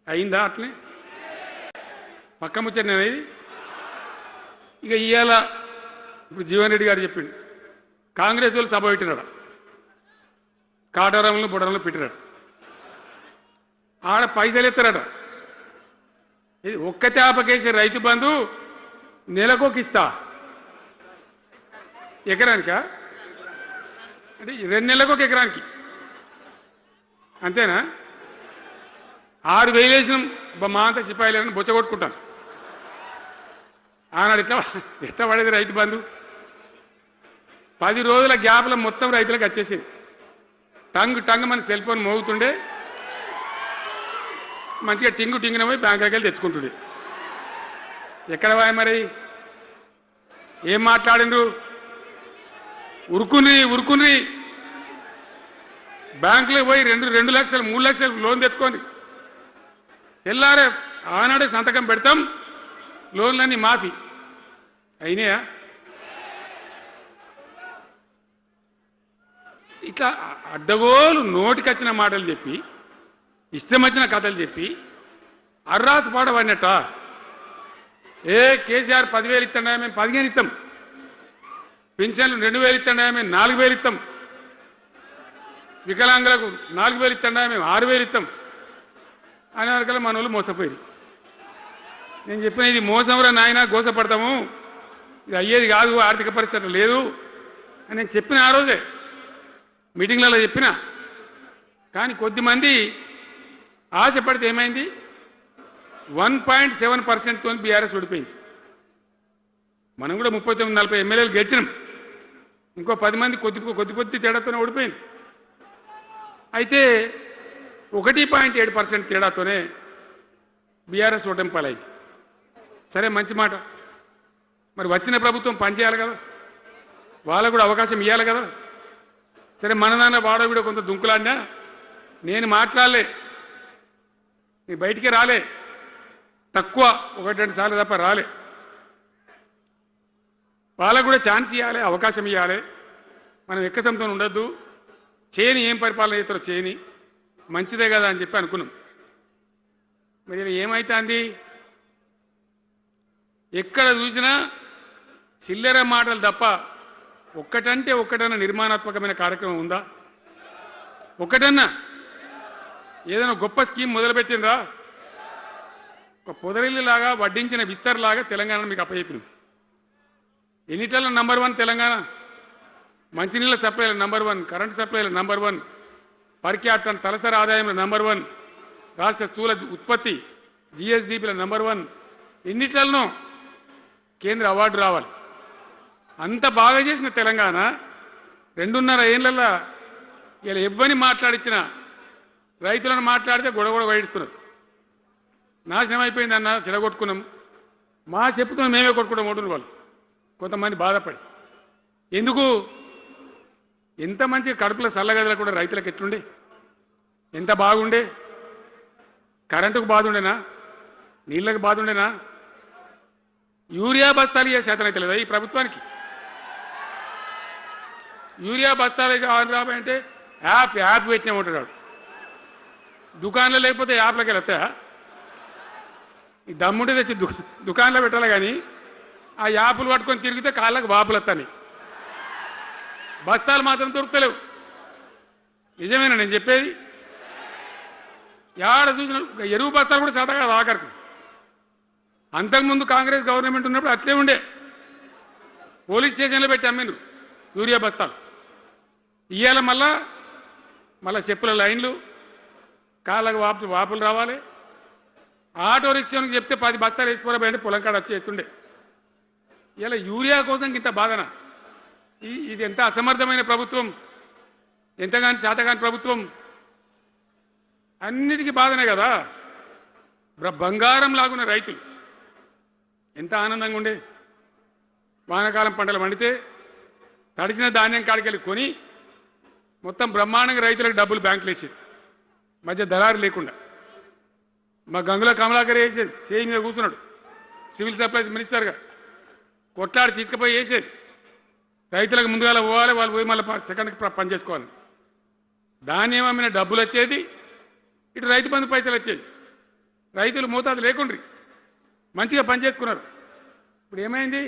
అయిందా? అట్లే పక్క ముచ్చట ఇది. ఇక ఇవాళ ఇప్పుడు జీవన్ రెడ్డి గారు చెప్పిండు, కాంగ్రెస్ వాళ్ళు సభ పెట్టినాడు, కాటారంలో బుడరంలో పెట్టినాడు. ఆడ పైసలు ఎత్తారట, ఇది ఒక్క తేపకేసే రైతు బంధు నెలకొకిస్తా ఎకరానికా అంటే 2 నెలలకు ఒక ఎకరానికి అంతేనా 6,000 వేసినాం మా అంతా సిపాయిలని బొచ్చ కొట్టుకుంటారు ఆనాడు ఎట్లా పడేది రైతు బంధు 10 రోజుల గ్యాప్లో మొత్తం రైతులకు వచ్చేసింది టంగ్ మన సెల్ ఫోన్ మోగుతుండే మంచిగా టింగున పోయి బ్యాంకుకి వెళ్ళి తెచ్చుకుంటుండే ఎక్కడ పోయి మరి ఏం మాట్లాడినరు ఉరుకుని బ్యాంకులో పోయి 2 లక్షలు 3 లక్షలు లోన్ తెచ్చుకోండి తెల్లారే ఆనాడే సంతకం పెడతాం లోన్లన్నీ మాఫీ అయినాయా ఇట్లా అడ్డగోలు నోటికొచ్చిన మాటలు చెప్పి ఇష్టం వచ్చిన కథలు చెప్పి అర్రాసు పాట పడినట్ట కేసీఆర్ 10,000 ఇస్తాడా మేము 15 ఇస్తాం పింఛన్లు 2,000 ఇస్తాడా మేము 4,000 ఇస్తాం వికలాంగులకు 4,000 ఇస్తాడా మేము 6,000 ఇస్తాం అనే వరకల్లా మన వాళ్ళు మోసపోయింది నేను చెప్పిన ఇది మోసంరా నాయన గోసపడతాము ఇది అయ్యేది కాదు ఆర్థిక పరిస్థితి లేదు అని నేను చెప్పిన ఆ రోజే మీటింగ్లలో చెప్పిన కానీ కొద్దిమంది ఆశపడితే ఏమైంది 1.7%తో బీఆర్ఎస్ ఓడిపోయింది మనం కూడా 39-40 ఎమ్మెల్యేలు గెలిచినాం ఇంకో 10 మంది కొద్ది తేడాతోనే ఓడిపోయింది అయితే 1.7% తేడాతోనే బీఆర్ఎస్ ఓటమి పాలైంది సరే మంచి మాట మరి వచ్చిన ప్రభుత్వం పనిచేయాలి కదా వాళ్ళకు కూడా అవకాశం ఇవ్వాలి కదా సరే మన నాన్న వాడో కొంత దుంకులాడినా నేను మాట్లాడలే నీ బయటికి రాలే తక్కువ 1-2 సార్లు తప్ప రాలే వాళ్ళకు కూడా ఛాన్స్ ఇవ్వాలి అవకాశం ఇవ్వాలి మనం ఎక్కసంతో ఉండొద్దు చేయని ఏం పరిపాలన చేస్తారో చేయని మంచిదే కదా అని చెప్పి అనుకున్నాం మరి ఏమైతే అంది ఎక్కడ చూసినా చిల్లర మాటలు తప్ప ఒక్కటన్నా నిర్మాణాత్మకమైన కార్యక్రమం ఉందా ఒక్కటన్నా ఏదైనా గొప్ప స్కీమ్ మొదలుపెట్టినరా ఒక పొదరిల్లులాగా వడ్డించిన విస్తరలాగా తెలంగాణ మీకు అప్పచెప్పినాం ఎన్నిటల్లో నంబర్ 1 తెలంగాణ మంచినీళ్ళ సప్లైల నంబర్ 1 కరెంటు సప్లైల నంబర్ 1 పర్ క్యాపిటల్ తలసరి ఆదాయంలో నంబర్ 1 రాష్ట్ర స్థూల ఉత్పత్తి జిఎస్డిపిల నంబర్ 1 ఎన్నిట్లనో కేంద్ర అవార్డు రావాలి అంత బాగా చేసిన తెలంగాణ 2.5 ఏళ్లలో ఇలా ఎవ్వని మాట్లాడించిన రైతులను మాట్లాడితే గొడవ వైడుతున్నారు నాశనం అయిపోయిందన్న చెడగొట్టుకున్నాం మా చెప్పుతున్నాం మేమే కొట్టుకుంటాం ఓటున్న వాళ్ళు కొంతమంది బాధపడి ఎందుకు ఎంత మంచిగా కడుపులో చల్లగదలు కూడా రైతులకు ఎట్లుండే ఎంత బాగుండే కరెంటుకు బాధ ఉండేనా నీళ్ళకు బాధ ఉండేనా యూరియా బస్తాలు ఏ శాతం అయితే లేదా ఈ ప్రభుత్వానికి యూరియా బస్తాలు రాబాయంటే యాప్ పెట్టినా ఉంటాడు దుకాణంలో లేకపోతే యాప్లోకి వెళ్తాయా ఈ దమ్ముంటే తెచ్చి దుకాణంలో పెట్టాలి కానీ ఆ యాపులు పట్టుకొని తిరిగితే కాళ్ళకు వాపులు వస్తాయి బస్తాలు మాత్రం దొరుకుతలేవు నిజమేనా నేను చెప్పేది యాడ చూసిన ఎరువు బస్తాలు కూడా శాతం కాదు ఆఖరికి అంతకుముందు కాంగ్రెస్ గవర్నమెంట్ ఉన్నప్పుడు అట్లే ఉండే పోలీస్ స్టేషన్లో పెట్టి అమ్మిండ్రు యూరియా బస్తాలు ఇవాళ మళ్ళా చెప్పుల లైన్లు కాళ్ళకు వాపులు రావాలి ఆటో రిక్షానికి చెప్తే 10 బస్తాలు వేసిపోరాబోయంటే పొలం కాడ వచ్చి ఎత్తుండే ఇలా యూరియా కోసం ఇంత బాధన ఇది ఎంత అసమర్థమైన ప్రభుత్వం ఎంతగాని శాతగాని ప్రభుత్వం అన్నిటికీ బాధనే కదా బంగారం లాగున్న రైతులు ఎంత ఆనందంగా ఉండే వానాకాలం పంటలు పండితే తడిసిన ధాన్యం కాడికెళ్ళి కొని మొత్తం బ్రహ్మాండంగా రైతులకు డబ్బులు బ్యాంకులు వేసేది మధ్య దళారు లేకుండా మా గంగుల కమలాకర్ వేసేది చేయి మీద కూర్చున్నాడు సివిల్ సప్లైస్ మినిస్టర్గా కొట్లాడి తీసుకుపోయి వేసేది రైతులకు ముందుగా పోవాలి వాళ్ళు పోయి మళ్ళీ సెకండ్కి పని చేసుకోవాలి ధాన్యం అమ్మిన డబ్బులు వచ్చేది ఇటు రైతు బంధు పైసలు వచ్చేది రైతులు మోతాదు లేకుండ్రి మంచిగా పని చేసుకున్నారు ఇప్పుడు ఏమైంది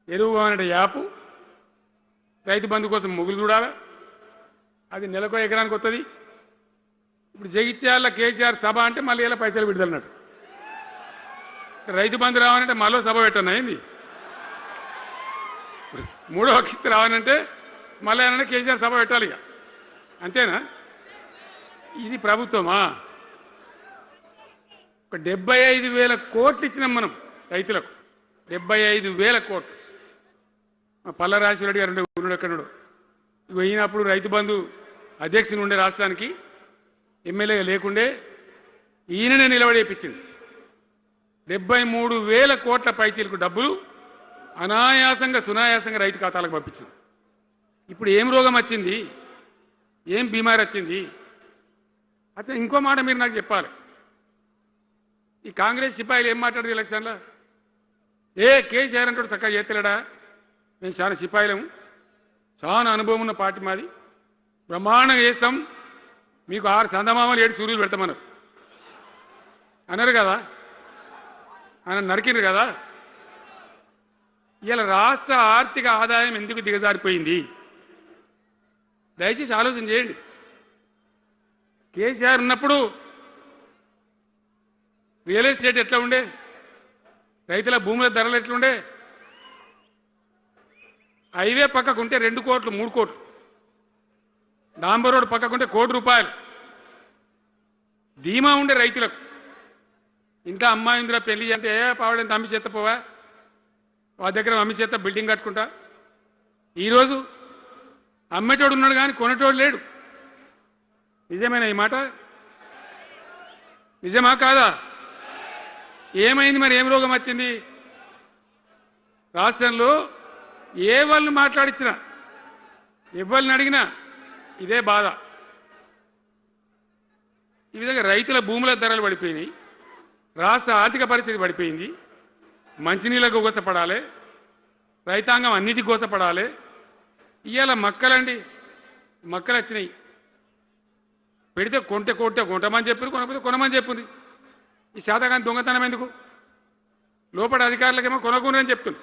ఎరువు అనే యాపు రైతు బంధు కోసం మొగులు చూడాలి అది నెలకు ఎకరానికి వస్తుంది ఇప్పుడు జగిత్యాల కేసీఆర్ సభ అంటే మళ్ళీ ఇలా పైసలు విడుదలన్నట్టు, రైతు బంధు రావాలంటే మళ్ళీ సభ పెట్టను అయింది, మూడో కిస్తీ రావాలంటే మళ్ళీ ఏమన్నా కేసీఆర్ సభ పెట్టాలి ఇక, అంతేనా? ఇది ప్రభుత్వమా? ఒక 75,000 కోట్లు ఇచ్చినాం మనం రైతులకు, 75,000 కోట్లు. మా పల్లరాజశేఖర గారు ఉండే ఎక్కడున్నాడు, ఇక అయినప్పుడు రైతు బంధు అధ్యక్షుని ఉండే రాష్ట్రానికి ఎమ్మెల్యేగా లేకుండే ఈయననే నిలబడేపించింది. 73,000 కోట్ల పైచీలకు డబ్బులు అనాయాసంగా సునాయాసంగా రైతు ఖాతాలకు పంపించింది. ఇప్పుడు ఏం రోగం వచ్చింది, ఏం బీమారి వచ్చింది? అచ్చా, ఇంకో మాట మీరు నాకు చెప్పాలి. ఈ కాంగ్రెస్ సిపాయిలు ఏం మాట్లాడారు ఎలక్షన్లో? కేసీఆర్ అంటాడు చక్కగా చేస్తలేడా, మేము చాలా సిపాయిలము, చాలా అనుభవం ఉన్న పార్టీ మాది, బ్రహ్మాండంగా చేస్తాం, మీకు 6 సందమామలు 7 సూర్యులు పెడతామన్నారు అన్నారు కదా, ఆయన నరికినారు కదా. ఇలా రాష్ట్ర ఆర్థిక ఆదాయం ఎందుకు దిగజారిపోయింది? దయచేసి ఆలోచన చేయండి. కేసీఆర్ ఉన్నప్పుడు రియల్ ఎస్టేట్ ఎట్లా ఉండే, రైతుల భూముల ధరలు ఎట్లుండే, హైవే పక్కకుంటే 2 కోట్లు 3 కోట్లు, డాంబర్ రోడ్ పక్కకుంటే ₹1 కోటి ధీమా ఉండే రైతులకు. ఇంకా అమ్మాయిందిరా పెళ్లి అంటే పావడంత అమ్మి చేత పోవా, వాళ్ళ దగ్గర అమ్మి చేత బిల్డింగ్ కట్టుకుంటా. ఈరోజు అమ్మేటోడు ఉన్నాడు కానీ కొనేటోడు లేడు. నిజమేనా ఈ మాట? నిజమా కాదా? ఏమైంది మరి? ఏం రోగం వచ్చింది? రాష్ట్రంలో ఏ వాళ్ళని మాట్లాడించినా ఎవరిని అడిగినా ఇదే బాధ. ఈ విధంగా రైతుల భూముల ధరలు పడిపోయినాయి, రాష్ట్ర ఆర్థిక పరిస్థితి పడిపోయింది, మంచినీళ్ళకు గోసపడాలి, రైతాంగం అన్నిటికి గోసపడాలి. ఇవాళ మక్కలండి, మక్కలు వచ్చినాయి, పెడితే కొంటమని చెప్పారు, కొనకపోతే కొనమని చెప్పండి. ఈ శాతకాని దొంగతనం ఎందుకు? లోపల అధికారులకేమో కొనకూడని చెప్తుంది,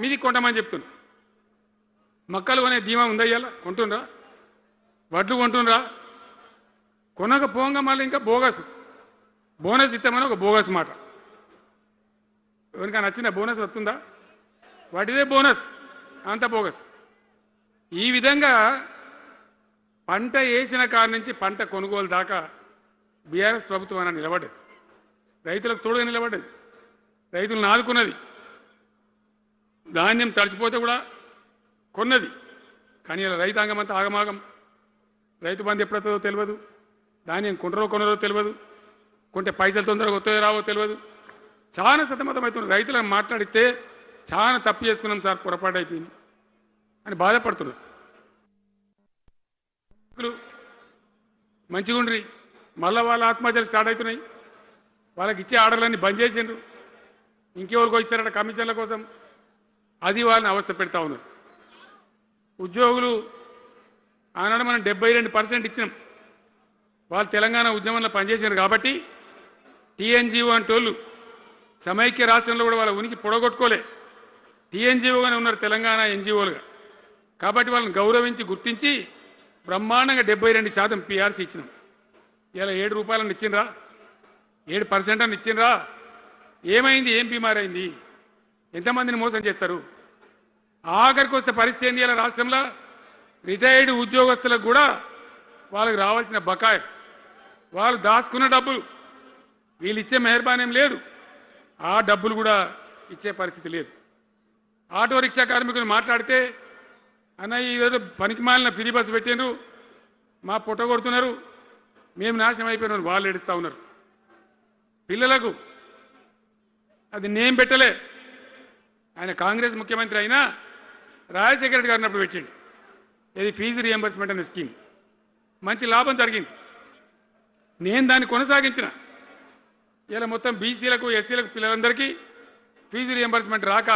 మీది కొంటమని చెప్తుంది. మక్కలు కొనే ధీమా ఉందా? ఇవాళ కొంటుండ్రా? వడ్లు కొంటుండ్రా? కొనకపోగా మళ్ళీ ఇంకా బోనస్ ఇస్తామని ఒక బోగస్ మాట. ఎవరికైనా నచ్చిన బోనస్ వస్తుందా? వాటిదే బోనస్, అంత బోగస్. ఈ విధంగా పంట వేసిన కాడి నుంచి పంట కొనుగోలు దాకా బీఆర్ఎస్ ప్రభుత్వం అని నిలబడ్డది, రైతులకు తోడుగా నిలబడ్డది, రైతులను ఆదుకున్నది. ధాన్యం తడిచిపోతే కూడా కొన్నది. కానీ ఇలా రైతాంగం అంతా ఆగమాగం. రైతు బంధు ఎప్పుడవుతుందో తెలియదు, ధాన్యం కొనరో తెలియదు, కొంటే పైసలు తొందరగా వస్తాయో రావో తెలియదు. చాలా సతమతమవుతున్నారు. రైతులను మాట్లాడితే చాలా తప్పు చేసుకున్నాం సార్, పొరపాటు అయిపోయింది అని బాధపడుతున్నారు. మంచిగుండ్రి, మళ్ళీ వాళ్ళ ఆత్మహత్యలు స్టార్ట్ అవుతున్నాయి. వాళ్ళకి ఇచ్చే ఆర్డర్లన్నీ బంద్ చేసిండ్రు, ఇంకెవరికి వస్తారట కమిషన్ల కోసం, అది వాళ్ళని అవస్థ పెడతా ఉన్నారు. ఉద్యోగులు ఆనాడు మనం 72% ఇచ్చినాం, వాళ్ళు తెలంగాణ ఉద్యమంలో పనిచేశారు కాబట్టి టీఎన్జిఓ అంటోళ్ళు సమైక్య రాష్ట్రంలో కూడా వాళ్ళ ఉనికి పొడగొట్టుకోలే, టీఎన్జిఓగానే ఉన్నారు తెలంగాణ ఎన్జిఓలుగా. కాబట్టి వాళ్ళని గౌరవించి గుర్తించి బ్రహ్మాండంగా 72% పీఆర్సీ ఇచ్చినాం. ఇలా ₹7 ఇచ్చిండ్రా, 7% అని ఇచ్చిండ్రా? ఏమైంది? ఏం బీమారైంది? ఎంతమందిని మోసం చేస్తారు? ఆఖరికి వస్తే పరిస్థితి ఏంది? ఇలా రాష్ట్రంలో రిటైర్డ్ ఉద్యోగస్తులకు కూడా వాళ్ళకి రావాల్సిన బకాయి, వాళ్ళు దాచుకున్న డబ్బులు వీళ్ళు ఇచ్చే మెహర్బానేం లేదు, ఆ డబ్బులు కూడా ఇచ్చే పరిస్థితి లేదు. ఆటో రిక్షా కార్మికులు మాట్లాడితే అన్న ఈరోజు పనికి మాలిన ఫ్రీ బస్సు పెట్టినారు, మా పొట్ట కొడుతున్నారు, మేము నాశనం అయిపోయినారు, వాళ్ళు ఏడుస్తూ ఉన్నారు. పిల్లలకు అది నేమ్ పెట్టలే. ఆయన కాంగ్రెస్ ముఖ్యమంత్రి అయినా రాజశేఖర రెడ్డి గారిని అప్పుడు పెట్టిండు, ఇది ఫీజు రియంబర్స్మెంట్ అనే స్కీమ్. మంచి లాభం జరిగింది, నేను దాన్ని కొనసాగించిన. ఇలా మొత్తం బీసీలకు ఎస్సీలకు పిల్లలందరికీ ఫీజు రియంబర్స్మెంట్ రాక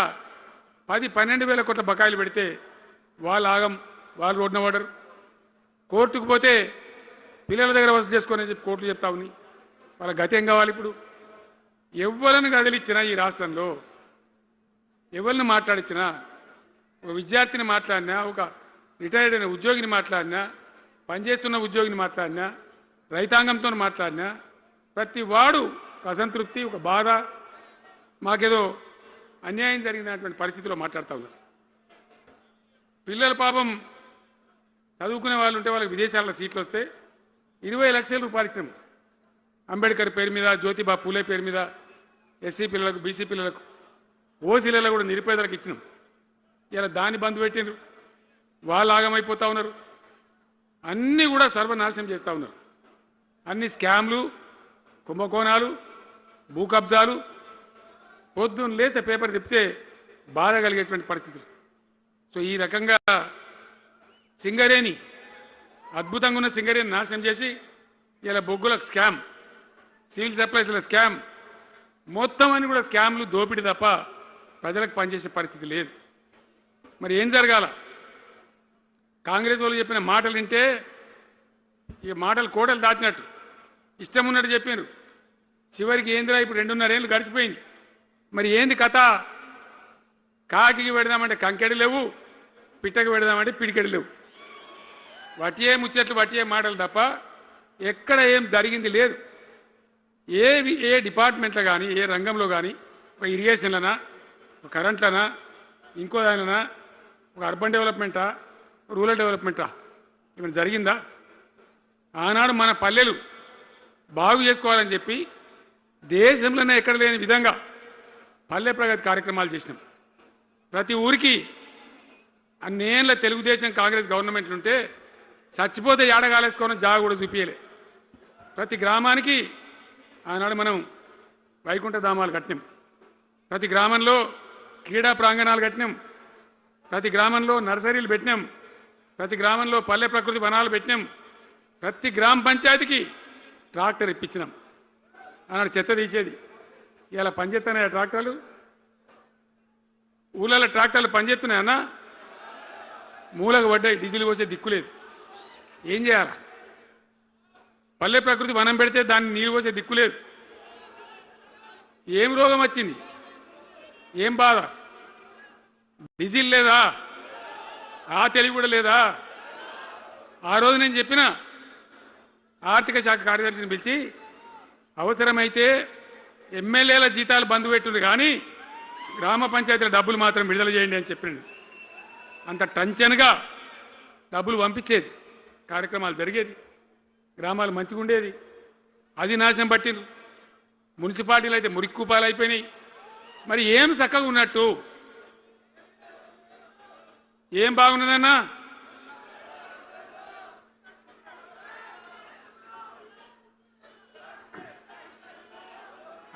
10-12 వేల కోట్ల బకాయిలు పెడితే వాళ్ళు ఆగం, వాళ్ళు రోడ్డున పడరు. కోర్టుకు పోతే పిల్లల దగ్గర వసూలు చేసుకొని చెప్పి కోర్టులు చెప్తా ఉన్నాయి. వాళ్ళ గతి ఏం కావాలి? ఇప్పుడు ఎవరిని కదిలిచ్చినా ఈ రాష్ట్రంలో ఎవరిని మాట్లాడించినా, ఒక విద్యార్థిని మాట్లాడినా, ఒక రిటైర్డ్ అయిన ఉద్యోగిని మాట్లాడినా పనిచేస్తున్న ఉద్యోగిని మాట్లాడినా రైతాంగంతో మాట్లాడినా ప్రతి వాడు అసంతృప్తి ఒక బాధ మాకేదో అన్యాయం జరిగినటువంటి పరిస్థితిలో మాట్లాడుతూ ఉన్నారు. పిల్లల పాపం చదువుకునే వాళ్ళు ఉంటే వాళ్ళకి విదేశాల్లో సీట్లు వస్తే 20 లక్షల రూపాయలు ఇచ్చాం. అంబేద్కర్ పేరు మీద, జ్యోతిబా పూలే పేరు మీద ఎస్సీ పిల్లలకు, బీసీ పిల్లలకు, ఓసీలలో కూడా నిరుపేదలకు ఇచ్చినాం. ఇలా దాన్ని బంద్ పెట్టినారు. వాళ్ళు ఆగమైపోతూ ఉన్నారు. అన్నీ కూడా సర్వనాశనం చేస్తూ ఉన్నారు. అన్ని స్కామ్లు, కుంభకోణాలు, భూ కబ్జాలు. పొద్దున్న లేస్తే పేపర్ తిప్పితే బాధ కలిగేటువంటి పరిస్థితులు. సో ఈ రకంగా సింగరేణి, అద్భుతంగా ఉన్న సింగరేణి నాశనం చేసి ఇలా బొగ్గులకు స్కామ్, సివిల్ సప్లైస్ల స్కామ్, మొత్తం అని కూడా స్కామ్లు, దోపిడీ తప్ప ప్రజలకు పనిచేసే పరిస్థితి లేదు. మరి ఏం జరగాల? కాంగ్రెస్ వాళ్ళు చెప్పిన మాటలు వింటే ఈ మాటలు కోటలు దాటినట్టు ఇష్టం ఉన్నట్టు చెప్పారు. చివరికి ఏందిరా ఇప్పుడు 2.5 ఏళ్ళు గడిచిపోయింది. మరి ఏంది కథ? కాకికి పెడదామంటే కంకెడి లేవు, పిట్టకి పెడదామంటే పిడికెడి లేవు. వటియే ముచ్చట్లు, వటియే మాటలు తప్ప ఎక్కడ ఏం జరిగింది లేదు. ఏ డిపార్ట్మెంట్లో కానీ, ఏ రంగంలో కానీ, ఒక ఇరిగేషన్లనా, ఒక కరెంట్లనా, ఇంకో దానిలనా, ఒక అర్బన్ డెవలప్మెంటా, రూరల్ డెవలప్మెంటా ఏమైనా జరిగిందా? ఆనాడు మన పల్లెలు బాగు చేసుకోవాలని చెప్పి దేశంలోనే ఎక్కడ లేని విధంగా పల్లె ప్రగతి కార్యక్రమాలు చేసినాం. ప్రతి ఊరికి అన్నేళ్ళ తెలుగుదేశం కాంగ్రెస్ గవర్నమెంట్లు ఉంటే చచ్చిపోతే ఏడగాలేసుకోవడం జాగ కూడా చూపించలే. ప్రతి గ్రామానికి ఆనాడు మనం వైకుంఠ ధామాలు కట్టినాం. ప్రతి గ్రామంలో క్రీడా ప్రాంగణాలు కట్టినాం. ప్రతి గ్రామంలో నర్సరీలు పెట్టినాం. ప్రతి గ్రామంలో పల్లె ప్రకృతి వనాలు పెట్టినాం. ప్రతి గ్రామ పంచాయతీకి ట్రాక్టర్ ఇప్పించినాం. ఆనాడు చెత్త తీసేది. ఇలా పనిచేస్తున్నాయి ట్రాక్టర్లు. ఊళ్ళలో ట్రాక్టర్లు పనిచేస్తున్నాయన్నా, మూలకు పడ్డాయి. డీజిల్ పోసే దిక్కులేదు. ఏం చేయాలా? పల్లె ప్రకృతి వనం పెడితే దాన్ని నీరు పోసే దిక్కులేదు. ఏం రోగం వచ్చింది? ఏం బాధ? డీజిల్ లేదా? ఆ తెలివి కూడా లేదా? ఆ రోజు నేను చెప్పిన ఆర్థిక శాఖ కార్యదర్శిని పిలిచి అవసరమైతే ఎమ్మెల్యేల జీతాలు బంద్ పెట్టుంది, కానీ గ్రామ పంచాయతీల డబ్బులు మాత్రం విడుదల చేయండి అని చెప్పినాడు. అంత టెన్షన్గా డబ్బులు పంపించేది, కార్యక్రమాలు జరిగేది, గ్రామాలు మంచిగా ఉండేది. అది నాశనం పట్టిండ్రు. మున్సిపాలిటీలు అయితే మురిక్కుపాలు అయిపోయినాయి. మరి ఏం చక్కగా ఉన్నట్టు? ఏం బాగున్నదన్నా?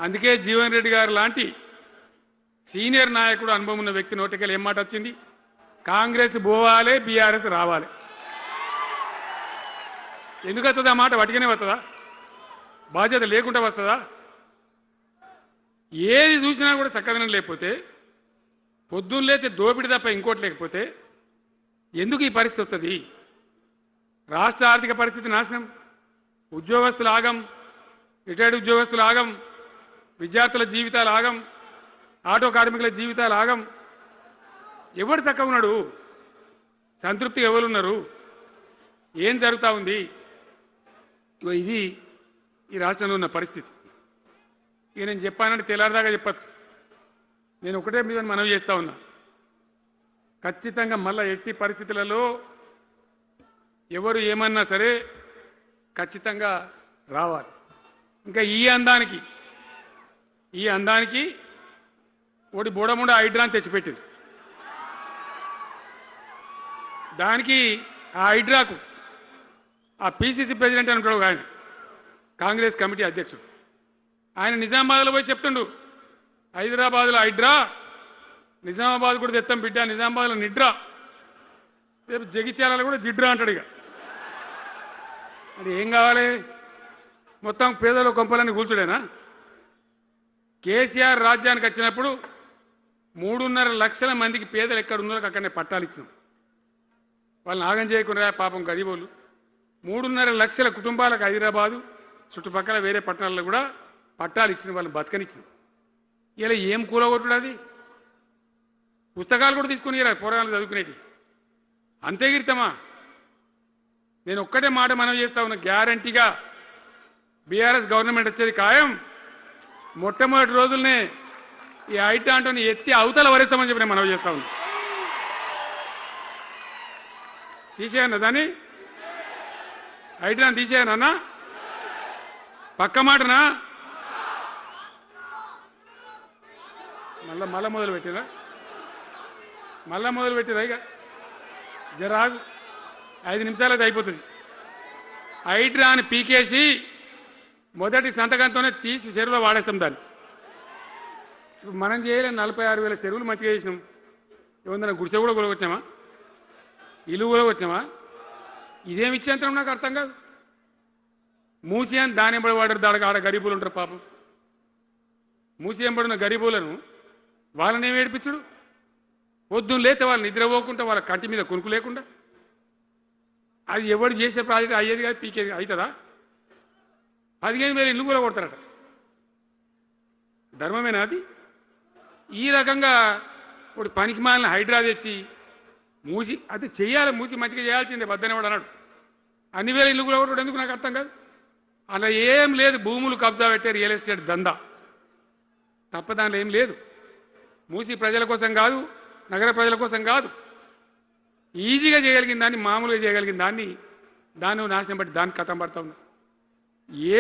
అందుకే జీవన్ రెడ్డి గారు లాంటి సీనియర్ నాయకుడు, అనుభవం ఉన్న వ్యక్తి నోటికెళ్ళి ఏం మాట వచ్చింది? కాంగ్రెస్ పోవాలి, బీఆర్ఎస్ రావాలి. ఎందుకు వస్తుంది ఆ మాట? వటికనే వస్తుందా? బాధ్యత లేకుండా వస్తుందా? ఏది చూసినా కూడా చక్కదనం లేకపోతే, పొద్దున్న లేతే దోపిడి తప్ప ఇంకోటి లేకపోతే ఎందుకు ఈ పరిస్థితి వస్తుంది? రాష్ట్ర ఆర్థిక పరిస్థితి నాశనం, ఉద్యోగస్తులు ఆగం, రిటైర్డ్ ఉద్యోగస్తులు ఆగం, విద్యార్థుల జీవితాలు ఆగం, ఆటో కార్మికుల జీవితాలు ఆగం. ఎవరు చక్కగా ఉన్నాడు? సంతృప్తిగా ఎవరున్నారు? ఏం జరుగుతూ ఉంది? ఇది ఈ రాష్ట్రంలో ఉన్న పరిస్థితి. ఇక నేను చెప్పానంటే తెల్లారదాకా చెప్పచ్చు. నేను ఒకటే మీద మనవి చేస్తూ ఉన్నా, ఖచ్చితంగా మళ్ళీ ఎట్టి పరిస్థితులలో ఎవరు ఏమన్నా సరే ఖచ్చితంగా రావాలి. ఇంకా ఈ అందానికి ఒకటి బోడముండ హైడ్రాని తెచ్చిపెట్టింది. దానికి ఆ హైడ్రాకు ఆ పీసీసీ ప్రెసిడెంట్ అని ఉంటాడు ఆయన, కాంగ్రెస్ కమిటీ అధ్యక్షుడు, ఆయన నిజామాబాద్లో పోయి చెప్తుండు, హైదరాబాద్లో హైడ్రా, నిజామాబాద్ కూడా తెత్తం బిడ్డ, నిజామాబాద్లో నిడ్రా, రేపు జగిత్యాలలో కూడా జిడ్రా అంటాడు. ఇక అది ఏం కావాలి? మొత్తం పేదల కొంపలన్నీ కూల్చుడేనా? కేసీఆర్ రాజ్యానికి వచ్చినప్పుడు 3.5 లక్షల మందికి పేదలు ఎక్కడ ఉన్నారో అక్కడనే పట్టాలు ఇచ్చినాం. వాళ్ళని ఆగం చేయకుండా పాపం గరీబోళ్ళు 3.5 లక్షల కుటుంబాలకు హైదరాబాదు చుట్టుపక్కల వేరే పట్టణాల్లో కూడా పట్టాలు ఇచ్చిన వాళ్ళని బతకనిచ్చినాం. ఇలా ఏం కూలగొట్టుడు? అది పుస్తకాలు కూడా తీసుకుని పోరాటాలు చదువుకునేటి అంతే గిరితమా? నేను ఒక్కటే మాట మనవి చేస్తా ఉన్నా, గ్యారంటీగా బీఆర్ఎస్ గవర్నమెంట్ వచ్చేది ఖాయం. మొట్టమొదటి రోజులనే ఈ ఐటాంటోని ఎత్తి అవతల వరేస్తామని చెప్పి నేను మనవి చేస్తా ఉన్నా. తీసేయన్నా దాన్ని, ఐటాన్ తీసేయనన్నా, పక్క మాటనా? మళ్ళా మొదలు పెట్టిరా, ఇక జరాగు 5 నిమిషాలది అయిపోతుంది. హైడ్రాని పీకేసి మొదటి సంతకంతోనే తీసి చెరువులో వాడేస్తాం దాన్ని. ఇప్పుడు మనం చేయలేం, 46,000 చెరువులు మంచిగా చేసినాం. ఏమన్నా గుడిసె కూడా కొలగొచ్చామా, ఇల్లు కూడా వచ్చామా? ఇదేమి ఇచ్చేంతరం నాకు అర్థం కాదు. మూసి అని దాని ఎంబడి వాడారు, దానికి ఆడ గరీబులు ఉంటారు పాపం. మూసి ఎంబడిన గరీబులను వాళ్ళని ఏమి ఏడిపించడు? పొద్దున్న లేతే వాళ్ళు నిద్ర పోకుండా, వాళ్ళ కంటి మీద కొనుక్కు లేకుండా, అది ఎవడు చేసే ప్రాజెక్ట్ అయ్యేది కాదు, పీకేది అవుతుందా? 15,000 ఇల్లు కూడా కొడతారట. ధర్మమేనా అది? ఈ రకంగా ఇప్పుడు పనికి మాలిన హైడ్రా తెచ్చి మూసి అది చెయ్యాలి, మూసి మంచిగా చేయాల్సిందే వద్దనే వాడు అన్నాడు. అన్ని వేల ఇల్లు కూడా కొట్టడం ఎందుకు నాకు అర్థం కాదు. అలా ఏం లేదు, భూములు కబ్జా పెట్టే రియల్ ఎస్టేట్ దందా తప్ప దాంట్లో ఏం లేదు. మూసి ప్రజల కోసం కాదు, నగర ప్రజల కోసం కాదు, ఈజీగా చేయగలిగిన దాన్ని, మామూలుగా చేయగలిగిన దాన్ని నాశనం బట్టి దాన్ని కథం పడతా ఉన్నా.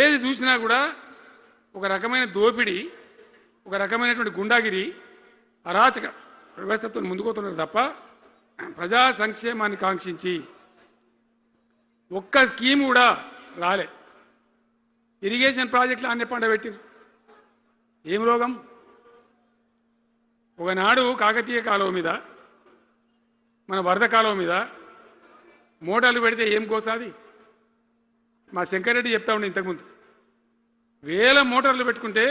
ఏది చూసినా కూడా ఒక రకమైన దోపిడీ, ఒక రకమైనటువంటి గుండాగిరి, అరాచక వ్యవస్థతో ముందుకోతున్నారు తప్ప ప్రజా సంక్షేమాన్ని కాంక్షించి ఒక్క స్కీమ్ కూడా రాలే. ఇరిగేషన్ ప్రాజెక్టులు అన్ని పండబెట్టింది. ఏం రోగం? ఒకనాడు కాకతీయ కాలువ మీద, మన వరద కాలువ మీద మోటార్లు పెడితే ఏం కోసాది? మా శంకరెడ్డి చెప్తా ఉండే ఇంతకుముందు, 1000 మోటార్లు పెట్టుకుంటే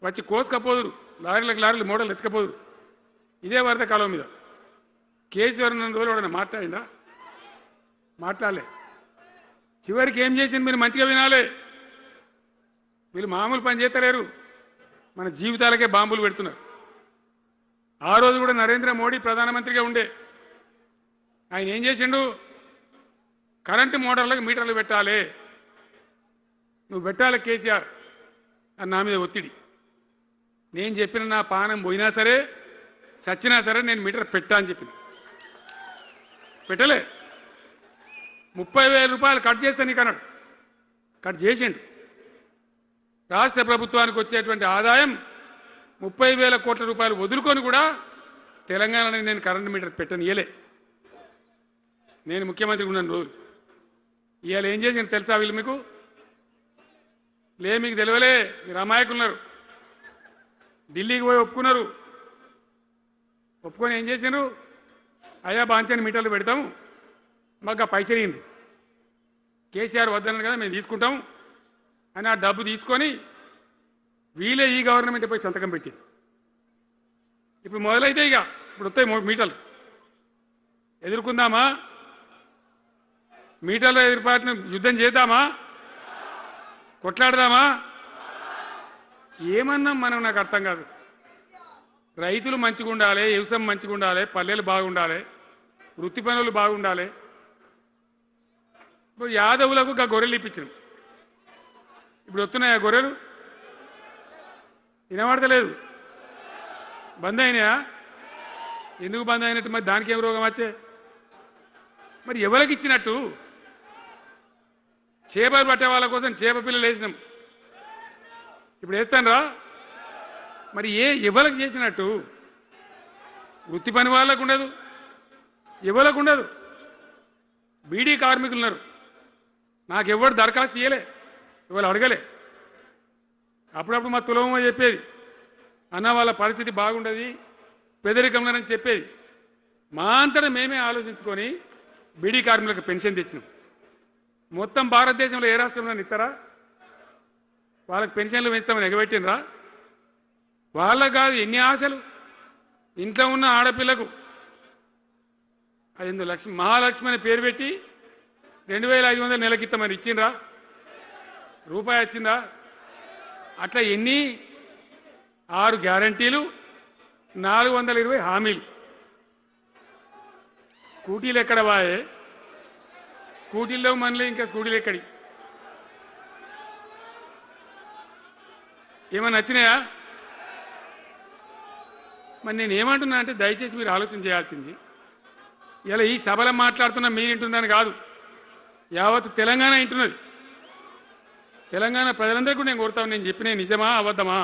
వచ్చి కోసుకపోదురు, లారీలకు మోటార్లు ఎత్తుకపోదురు. ఇదే వరద కాలువ మీద కేసీఆర్ ఉన్న రోజులు ఎవడన్నా మాట్లాడిందా? మాట్లాడలే. చివరికి ఏం చేసింది మీరు మంచిగా వినాలి. వీళ్ళు మామూలు పని చేస్తలేరు, మన జీవితాలకే బాంబులు పెడుతున్నారు. ఆ రోజు కూడా నరేంద్ర మోడీ ప్రధానమంత్రిగా ఉండే ఆయన ఏం చేసిండు? కరెంటు మోటార్లకు మీటర్లు పెట్టాలి, నువ్వు పెట్టాలి కేసీఆర్ అని నా మీద ఒత్తిడి. నేను చెప్పిన నా పానం పోయినా సరే, చచ్చినా సరే నేను మీటర్ పెట్టా అని చెప్పింది. పెట్టలే. 30,000 రూపాయలు కట్ చేస్తే నీకు అన్నాడు, కట్ చేసిండు. రాష్ట్ర ప్రభుత్వానికి వచ్చేటువంటి ఆదాయం 30,000 కోట్ల రూపాయలు వదులుకొని కూడా తెలంగాణలో నేను కరెంటు మీటర్ పెట్టనియలే. నేను ముఖ్యమంత్రి ఉన్నాను రోజు. ఇవాళ ఏం చేసింది తెలుసా వీళ్ళు మీకు? మీకు తెలియలే, మీరు అమాయకులున్నారు. ఢిల్లీకి పోయి ఒప్పుకున్నారు. ఒప్పుకొని ఏం చేశారు? అయ్యా బాంచని మీటర్లు పెడతాము, మాకు ఆ పైసలు ఇయ్యండి, కేసీఆర్ వద్దన్నారు కదా మేము తీసుకుంటాము అని ఆ డబ్బు తీసుకొని వీళ్ళే ఈ గవర్నమెంట్ పోయి సంతకం పెట్టింది. ఇప్పుడు మొదలైతే ఇక ఇప్పుడు వస్తాయి మీటర్లు. ఎదుర్కొందామా? మీటర్ల ఎదురుపాటును యుద్ధం చేద్దామా? కొట్లాడదామా? ఏమన్నాం మనం? నాకు అర్థం కాదు. రైతులు మంచిగా ఉండాలి, వ్యవసాయం మంచిగా ఉండాలి, పల్లెలు బాగుండాలి, వృత్తి పనులు బాగుండాలి. ఇప్పుడు యాదవులకు గొర్రెలు ఇప్పించాం. ఇప్పుడు వస్తున్నాయా గొర్రెలు? వినబడతలేదు. బంద్ అయినాయా? ఎందుకు బంద్ అయినట్టు? మరి దానికి ఏం రోగం వచ్చే? మరి ఎవరికి ఇచ్చినట్టు? చేపలు పట్టే వాళ్ళ కోసం చేప పిల్లలు వేసినాం, ఇప్పుడు వేస్తాను రా. మరి ఎవరికి చేసినట్టు? వృత్తి పని వాళ్ళకు ఉండదు, ఎవరికి ఉండదు. బీడీ కార్మికులు ఉన్నారు, నాకెవ్వరు దరఖాస్తు ఇయ్యలే, ఎవరు అడగలే. అప్పుడప్పుడు మా తులమో చెప్పేది, అన్న వాళ్ళ పరిస్థితి బాగుండదు పేదరికంలోనని చెప్పేది. మా అంతటా మేమే ఆలోచించుకొని బీడీ కార్మికులకు పెన్షన్ తెచ్చినాం. మొత్తం భారతదేశంలో ఏ రాష్ట్రంలో ఇస్తారా? వాళ్ళకి పెన్షన్లు పెంచుతామని ఎగబెట్టినరా? వాళ్ళకు కాదు, ఎన్ని ఆశలు. ఇంట్లో ఉన్న ఆడపిల్లకు 5 లక్షలు మహాలక్ష్మి అని పేరు పెట్టి 2,500 నెలకిస్తామని ఇచ్చిండ్రా? రూపాయి వచ్చిందా? అట్లా ఎన్ని? 6 గ్యారంటీలు, 420 హామీలు. స్కూటీలు ఎక్కడ వాయే? స్కూటీల్లో మనలే ఇంకా స్కూటీలు ఎక్కడి ఏమన్నా నచ్చినాయా? మరి నేను ఏమంటున్నా అంటే దయచేసి మీరు ఆలోచన చేయాల్సింది ఇలా ఈ సభలో మాట్లాడుతున్నా మీరు వింటున్నాను కాదు, యావత్ తెలంగాణ వింటున్నది. తెలంగాణ ప్రజలందరికీ నేను కోరుతాను, నేను చెప్పిన నిజమా అబద్ధమా,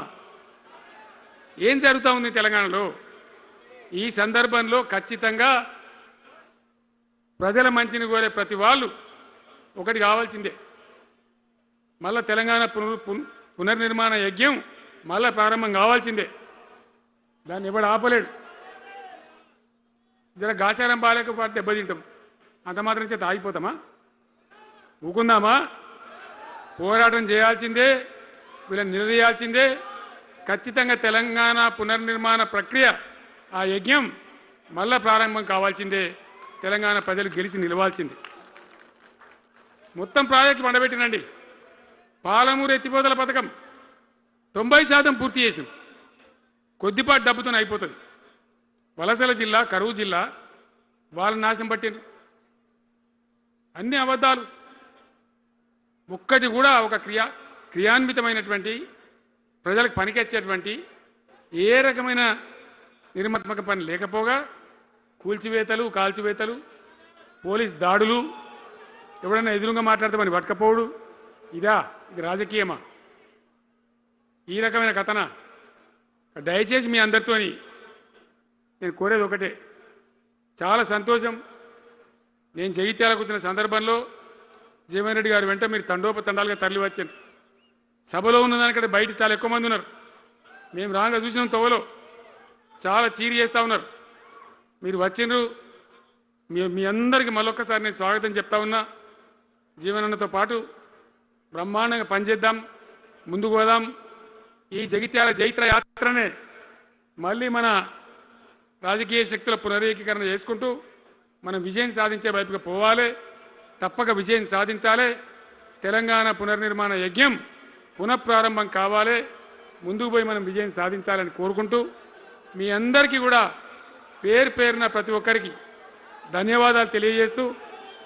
ఏం జరుగుతూ ఉంది తెలంగాణలో? ఈ సందర్భంలో ఖచ్చితంగా ప్రజల మంచిని కోరే ప్రతి వాళ్ళు ఒకటి కావాల్సిందే, మళ్ళా తెలంగాణ పునర్నిర్మాణ యజ్ఞం మళ్ళా ప్రారంభం కావాల్సిందే. దాన్ని ఎవడు ఆపలేడు. జర గాచారం బాలేకపోతే దెబ్బతింటాం, అంత మాత్రం చేత ఆగిపోతామా? ఊకుందామా? పోరాటం చేయాల్సిందే, వీళ్ళని నిలదీయాల్సిందే. ఖచ్చితంగా తెలంగాణ పునర్నిర్మాణ ప్రక్రియ ఆ యజ్ఞం మళ్ళా ప్రారంభం కావాల్సిందే. తెలంగాణ ప్రజలు గెలిచి నిలవాల్సిందే. మొత్తం ప్రాజెక్టు పండబెట్టినండి. పాలమూరు ఎత్తిపోతల పథకం 90% పూర్తి చేసినాం. కొద్దిపాటి డబ్బుతో అయిపోతుంది. వలసల జిల్లా, కరువు జిల్లా వాళ్ళని నాశనం పట్టిండ్రు. అన్ని అబద్ధాలు. ఒక్కటి కూడా ఒక క్రియాన్వితమైనటువంటి ప్రజలకు పనికొచ్చేటువంటి ఏ రకమైన నిర్మాత్మక పని లేకపోగా కూల్చివేతలు, కాల్చివేతలు, పోలీస్ దాడులు, ఎవడన్నా ఎదురుగా మాట్లాడతామని పట్టుకపోవడు, ఇది రాజకీయమా? ఈ రకమైన కథన. దయచేసి మీ అందరితోని నేను కోరేది ఒకటే, చాలా సంతోషం. నేను జగిత్యాలకు వచ్చిన సందర్భంలో జీవన్ రెడ్డి గారు వెంట మీరు తండోపతండాలుగా తరలి వచ్చారు. సభలో ఉన్నదానికంటే బయట చాలా ఎక్కువ మంది ఉన్నారు. మేము రాగా చూసినాం, తొవ్వలో చాలా చీరి చేస్తూ ఉన్నారు. మీరు వచ్చిండ్రు. మీ అందరికీ మళ్ళొక్కసారి నేను స్వాగతం చెప్తా ఉన్నా. జీవనన్నతో పాటు బ్రహ్మాండంగా పనిచేద్దాం, ముందుకు పోదాం. ఈ జగిత్యాల జైత్ర యాత్రనే మళ్ళీ మన రాజకీయ శక్తుల పునరేకీకరణ చేసుకుంటూ మనం విజయం సాధించే వైపుగా పోవాలి. తప్పక విజయం సాధించాలి. తెలంగాణ పునర్నిర్మాణ యజ్ఞం పునఃప్రారంభం కావాలి. ముందుకు పోయి మనం విజయం సాధించాలని కోరుకుంటూ మీ అందరికీ కూడా పేరు పేరున ప్రతి ఒక్కరికి ధన్యవాదాలు తెలియజేస్తూ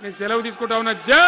నేను సెలవు తీసుకుంటా ఉన్నా. జై